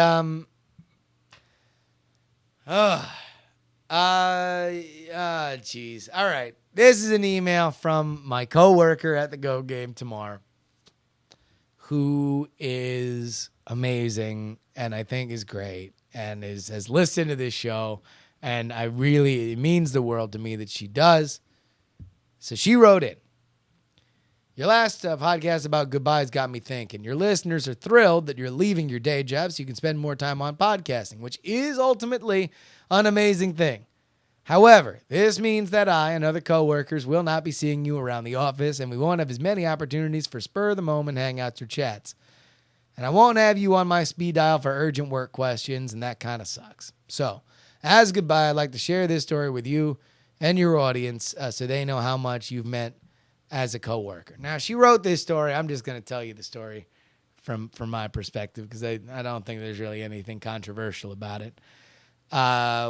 jeez. All right. This is an email from my coworker at the Go game tomorrow, who is amazing and I think is great and has listened to this show. And it means the world to me that she does. So she wrote in. Your last podcast about goodbyes got me thinking. Your listeners are thrilled that you're leaving your day job so you can spend more time on podcasting, which is ultimately an amazing thing. However, this means that I and other coworkers will not be seeing you around the office, and we won't have as many opportunities for spur-of-the-moment hangouts or chats. And I won't have you on my speed dial for urgent work questions, and that kind of sucks. So, as goodbye, I'd like to share this story with you and your audience so they know how much you've meant as a coworker. Now, she wrote this story. I'm just going to tell you the story from my perspective because I don't think there's really anything controversial about it.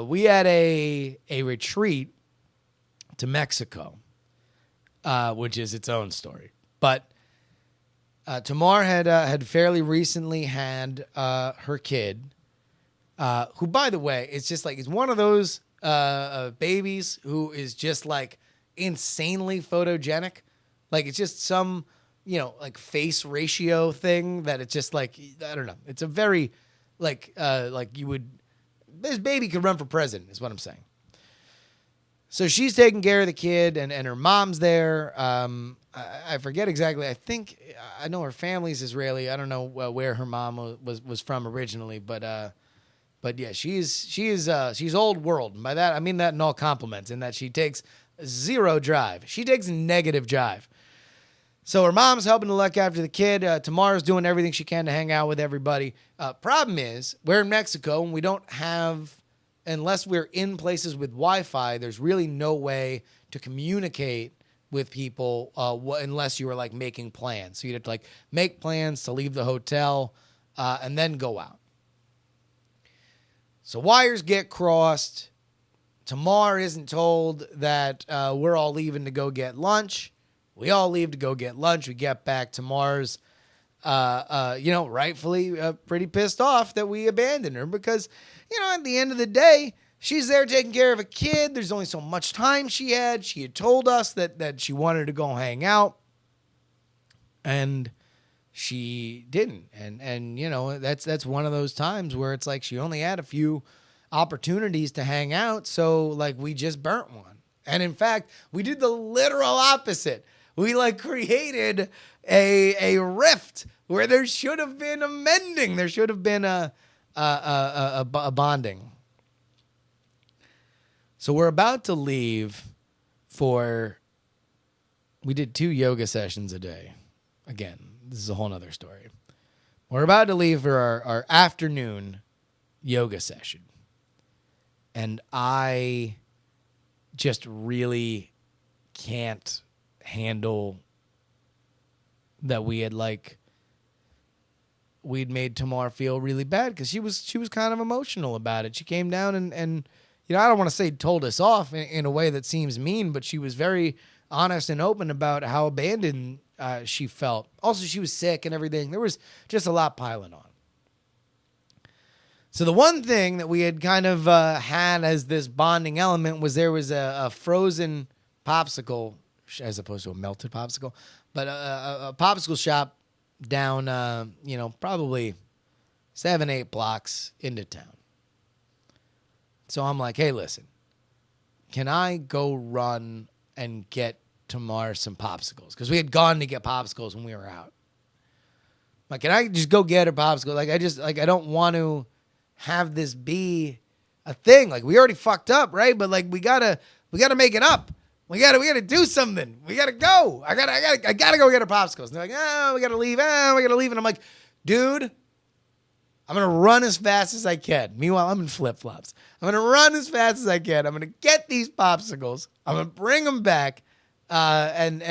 We had a retreat to Mexico, which is its own story. But Tamar had fairly recently had her kid, who, by the way, it's just like, it's one of those babies who is just like insanely photogenic. Like it's just some, like face ratio thing that it's just like, I don't know. It's a very like you would, this baby could run for president is what I'm saying. So she's taking care of the kid and her mom's there. I forget exactly. I know her family's Israeli. I don't know where her mom was from originally, but yeah, she's old world. And by that, I mean that in all compliments, in that she takes zero drive. She takes negative drive. So her mom's helping to look after the kid. Tamar's doing everything she can to hang out with everybody. Problem is, we're in Mexico and we don't have, unless we're in places with Wi-Fi, there's really no way to communicate with people unless you were like making plans. So you'd have to like make plans to leave the hotel and then go out. So wires get crossed. Tamar isn't told that we're all leaving to go get lunch. We all leave to go get lunch. We get back. Tamar's, rightfully pretty pissed off that we abandoned her because, at the end of the day, she's there taking care of a kid. There's only so much time she had. She had told us that she wanted to go hang out, and she didn't. And that's one of those times where it's like she only had a few opportunities to hang out, so like we just burnt one. And in fact, we did the literal opposite. We like created a rift where there should have been a mending. There should have been a bonding. So we're about to leave we did 2 yoga sessions a day. Again, this is a whole nother story. We're about to leave for our afternoon yoga session. And I just really can't handle that we'd made Tamar feel really bad because she was kind of emotional about it. She came down and I don't want to say told us off in a way that seems mean, but she was very honest and open about how abandoned she felt. Also, she was sick and everything. There was just a lot piling on. So the one thing that we had kind of had as this bonding element was there was a frozen popsicle as opposed to a melted popsicle, but a popsicle shop down, probably 7-8 blocks into town. So I'm like, hey, listen, can I go run and get Tamar some popsicles? Because we had gone to get popsicles when we were out. Like, can I just go get her popsicle? Like, I don't want to have this be a thing. Like, we already fucked up, right? But like, we gotta make it up. We gotta do something. We gotta go. I gotta go get her popsicles. And they're like, we gotta leave. And I'm like, dude, I'm gonna run as fast as I can. Meanwhile, I'm in flip-flops. I'm gonna run as fast as I can. I'm gonna get these popsicles. I'm gonna bring them back. And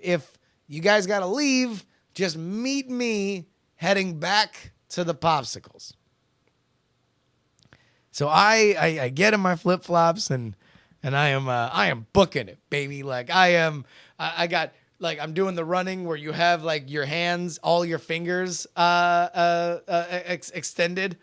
if you guys gotta leave, just meet me heading back to the popsicles. So I get in my flip-flops and I am booking it, baby. Like I got like I'm doing the running where you have like your hands, all your fingers extended.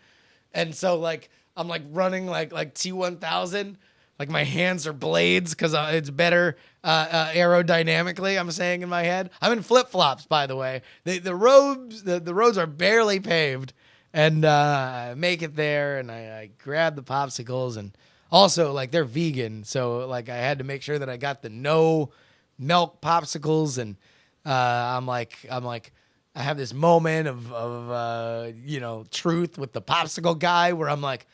And so like I'm like running like T1000. Like my hands are blades because it's better aerodynamically. I'm saying in my head. I'm in flip flops, by the way. The roads are barely paved, and I make it there, and I grab the popsicles, and also like they're vegan, so like I had to make sure that I got the no milk popsicles, and I'm like I have this moment of truth with the popsicle guy where I'm like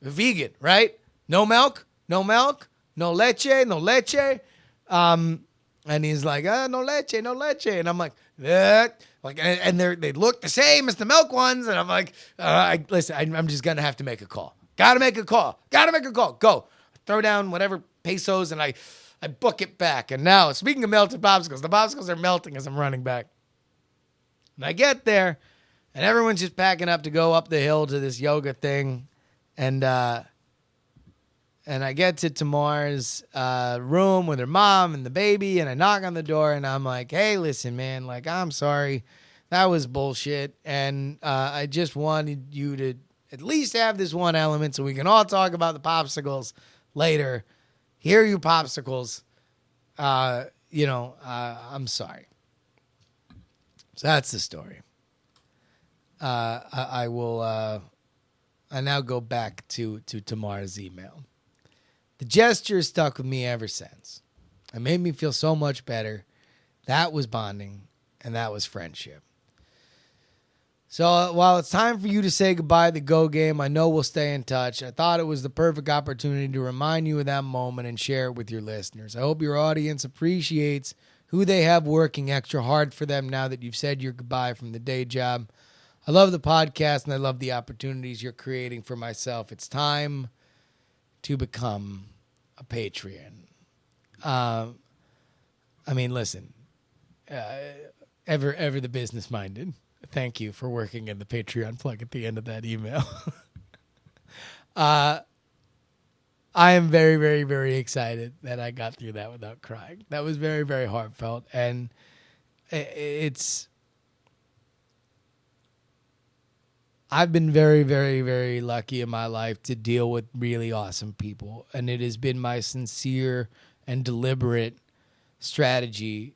vegan, right? No milk. No milk, no leche, no leche. And he's like, no leche, no leche. And I'm like, like, and they look the same as the milk ones. And I'm like, listen, I'm just going to have to make a call. Got to make a call. Go. Throw down whatever pesos and I book it back. And now, speaking of melted popsicles, the popsicles are melting as I'm running back. And I get there and everyone's just packing up to go up the hill to this yoga thing. And I get to Tamar's room with her mom and the baby, and I knock on the door, and I'm like, hey, listen, man, like, I'm sorry. That was bullshit, and I just wanted you to at least have this one element so we can all talk about the popsicles later. Here are your popsicles. I'm sorry. So that's the story. I now go back to Tamar's email. The gesture stuck with me ever since. It made me feel so much better. That was bonding, and that was friendship. So while it's time for you to say goodbye to the Go Game, I know we'll stay in touch. I thought it was the perfect opportunity to remind you of that moment and share it with your listeners. I hope your audience appreciates who they have working extra hard for them now that you've said your goodbye from the day job. I love the podcast, and I love the opportunities you're creating for myself. It's time to become a Patreon. Listen, ever the business minded. Thank you for working in the Patreon plug at the end of that email. I am very, very, very excited that I got through that without crying. That was very, very heartfelt, and I've been very, very, very lucky in my life to deal with really awesome people. And it has been my sincere and deliberate strategy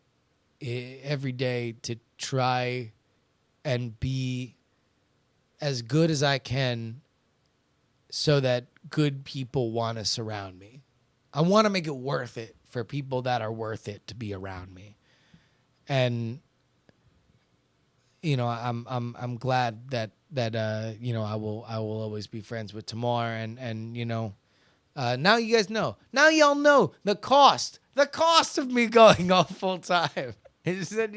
every day to try and be as good as I can so that good people want to surround me. I want to make it worth it for people that are worth it to be around me. And I'm glad that I will always be friends with Tamar, and now you guys know. Now y'all know the cost of me going all full time. Is that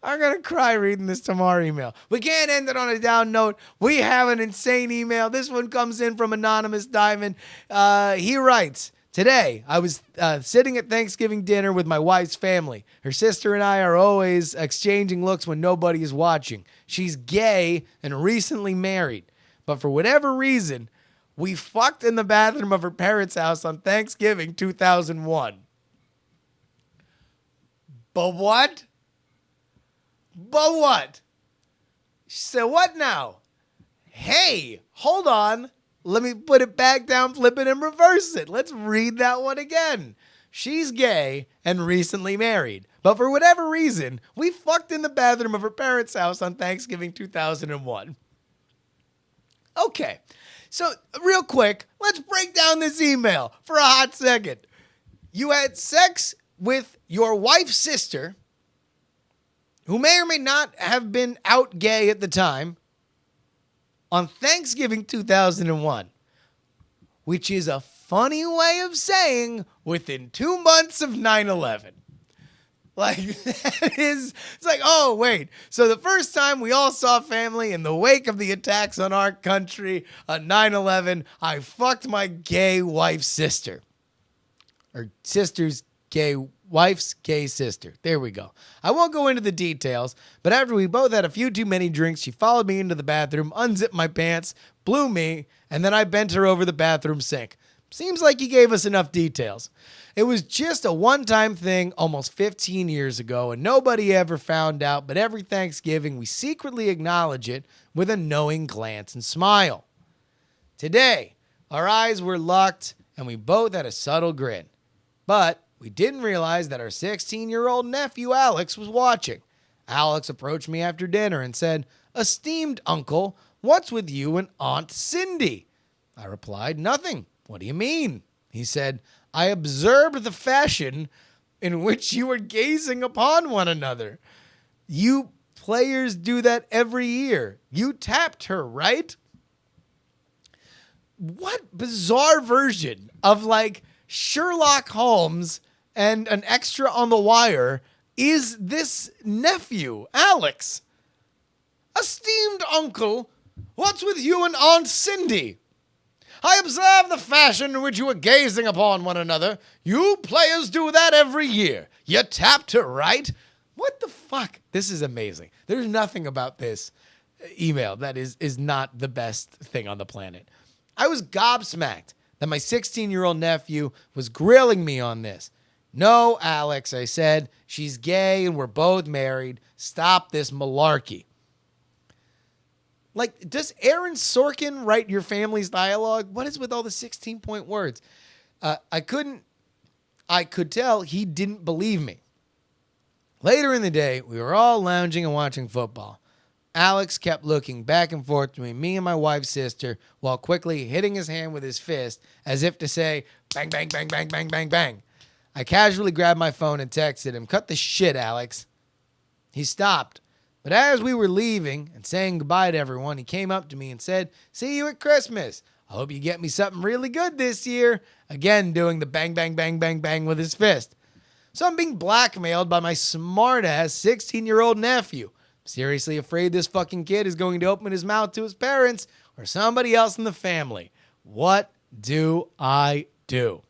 I'm gonna cry reading this Tamar email. We can't end it on a down note. We have an insane email. This one comes in from Anonymous Diamond. He writes, today, I was sitting at Thanksgiving dinner with my wife's family. Her sister and I are always exchanging looks when nobody is watching. She's gay and recently married. But for whatever reason, we fucked in the bathroom of her parents' house on Thanksgiving 2001. But what? She said, what now? Hey, hold on. Let me put it back down, flip it, and reverse it. Let's read that one again. She's gay and recently married. But for whatever reason, we fucked in the bathroom of her parents' house on Thanksgiving 2001. Okay, so real quick, let's break down this email for a hot second. You had sex with your wife's sister, who may or may not have been out gay at the time, on Thanksgiving 2001, which is a funny way of saying within 2 months of 9/11. Like, it's like, oh, wait. So the first time we all saw family in the wake of the attacks on our country on 9/11, I fucked my gay wife's sister. Or sister's gay wife's gay sister. There we go. I won't go into the details, but after we both had a few too many drinks, she followed me into the bathroom, unzipped my pants, blew me, and then I bent her over the bathroom sink. Seems like he gave us enough details. It was just a one-time thing almost 15 years ago, and nobody ever found out, but every Thanksgiving we secretly acknowledge it with a knowing glance and smile. Today, our eyes were locked, and we both had a subtle grin. But we didn't realize that our 16-year-old nephew Alex was watching. Alex approached me after dinner and said, "Esteemed uncle, what's with you and Aunt Cindy?" I replied, "Nothing. What do you mean?" He said, "I observed the fashion in which you were gazing upon one another. You players do that every year. You tapped her, right?" What bizarre version of like Sherlock Holmes and an extra on the wire is this nephew, Alex? "Esteemed uncle, what's with you and Aunt Cindy? I observe the fashion in which you were gazing upon one another. You players do that every year. You tapped her, right?" What the fuck? This is amazing. There's nothing about this email that is not the best thing on the planet. I was gobsmacked that my 16-year-old nephew was grilling me on this. "No, Alex," I said. "She's gay and we're both married. Stop this malarkey." Like, does Aaron Sorkin write your family's dialogue? What is with all the 16-point words? I could tell he didn't believe me. Later in the day, we were all lounging and watching football. Alex kept looking back and forth between me and my wife's sister while quickly hitting his hand with his fist as if to say, "Bang, bang, bang, bang, bang, bang, bang." I casually grabbed my phone and texted him, "Cut the shit, Alex." He stopped. But as we were leaving and saying goodbye to everyone, he came up to me and said, "See you at Christmas. I hope you get me something really good this year." Again, doing the bang, bang, bang, bang, bang with his fist. So I'm being blackmailed by my smart-ass 16-year-old nephew. Seriously afraid this fucking kid is going to open his mouth to his parents or somebody else in the family. What do I do?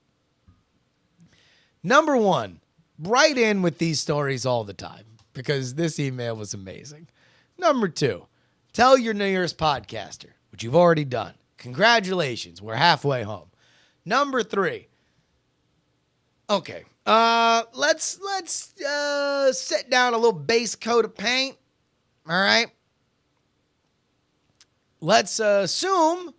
Number one, write in with these stories all the time, because this email was amazing. Number two, tell your nearest podcaster, which you've already done. Congratulations, we're halfway home. Number three, okay, let's set down a little base coat of paint. All right. Let's assume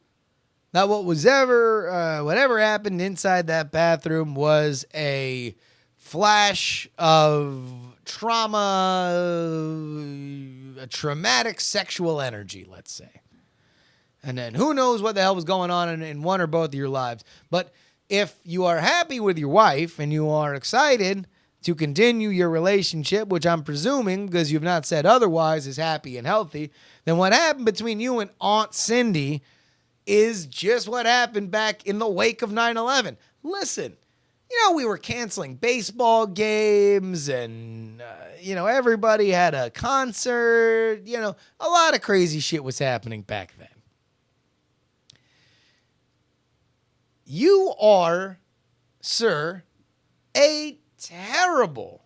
that whatever happened inside that bathroom was a flash of trauma, a traumatic sexual energy, let's say. And then who knows what the hell was going on in one or both of your lives. But if you are happy with your wife and you are excited to continue your relationship, which I'm presuming, because you've not said otherwise, is happy and healthy, then what happened between you and Aunt Cindy is just what happened back in the wake of 9/11. Listen, we were canceling baseball games and, everybody had a concert. A lot of crazy shit was happening back then. You are, sir, a terrible,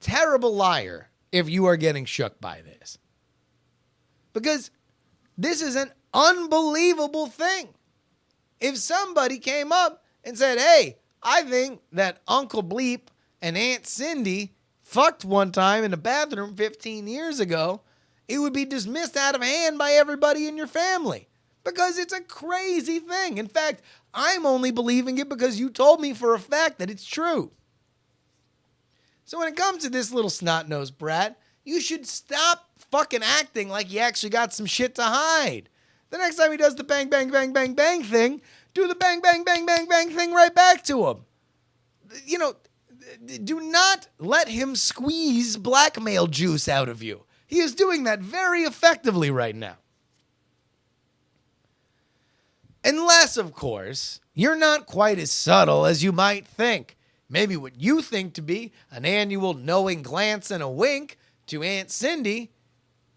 terrible liar if you are getting shook by this. Because this is an unbelievable thing. If somebody came up and said, "Hey, I think that Uncle Bleep and Aunt Cindy fucked one time in a bathroom 15 years ago," it would be dismissed out of hand by everybody in your family. Because it's a crazy thing. In fact, I'm only believing it because you told me for a fact that it's true. So when it comes to this little snot-nosed brat, you should stop fucking acting like you actually got some shit to hide. The next time he does the bang, bang, bang, bang, bang thing, do the bang, bang, bang, bang, bang thing right back to him. Do not let him squeeze blackmail juice out of you. He is doing that very effectively right now. Unless, of course, you're not quite as subtle as you might think. Maybe what you think to be an annual knowing glance and a wink to Aunt Cindy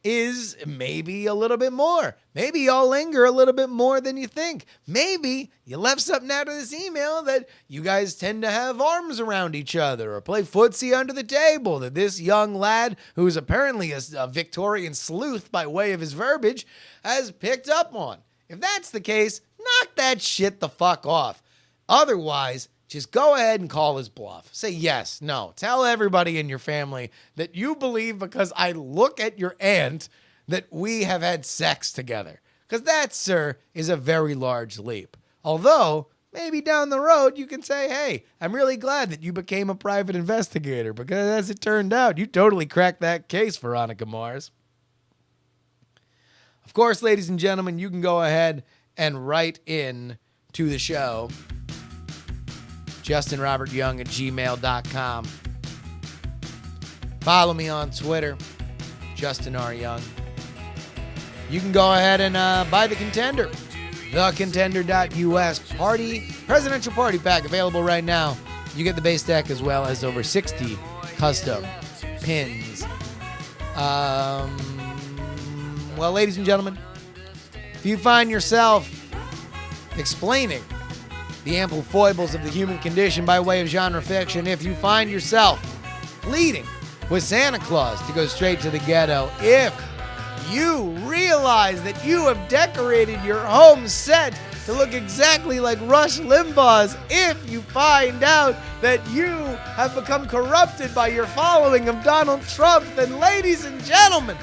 is maybe a little bit more. Maybe y'all linger a little bit more than you think. Maybe you left something out of this email that you guys tend to have arms around each other or play footsie under the table, that this young lad, who's apparently a Victorian sleuth by way of his verbiage, has picked up on. If that's the case, knock that shit the fuck off. Otherwise, just go ahead and call his bluff. Say yes, no. Tell everybody in your family that you believe because I look at your aunt that we have had sex together. Because that, sir, is a very large leap. Although, maybe down the road you can say, hey, I'm really glad that you became a private investigator because as it turned out, you totally cracked that case, Veronica Mars. Of course, ladies and gentlemen, you can go ahead and write in to the show. JustinRobertYoung@gmail.com. Follow me on Twitter, Justin R. Young. You can go ahead and buy The Contender. TheContender.us presidential party pack available right now. You get the base deck as well as over 60 custom pins. Well, ladies and gentlemen, if you find yourself explaining the ample foibles of the human condition by way of genre fiction, if you find yourself pleading with Santa Claus to go straight to the ghetto, if you realize that you have decorated your home set to look exactly like Rush Limbaugh's, if you find out that you have become corrupted by your following of Donald Trump, then ladies and gentlemen,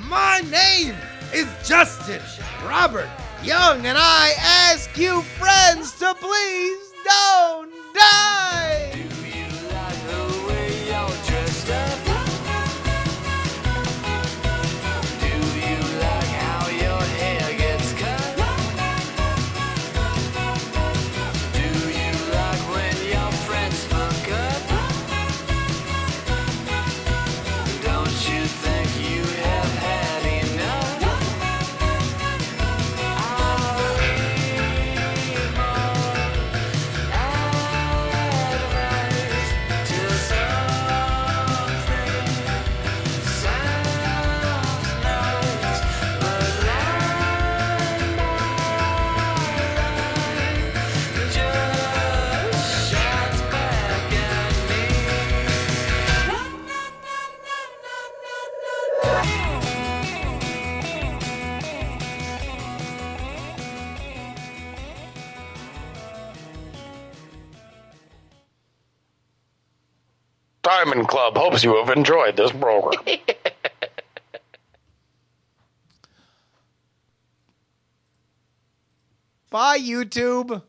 my name is Justin Robert Young, and I ask you, friends, to please don't die. Do you like the way you're dressed up? Do you like how your hair gets cut? Do you like when your friends fuck up? Don't you think you have had enough? Diamond Club hopes you have enjoyed this program. Bye, YouTube.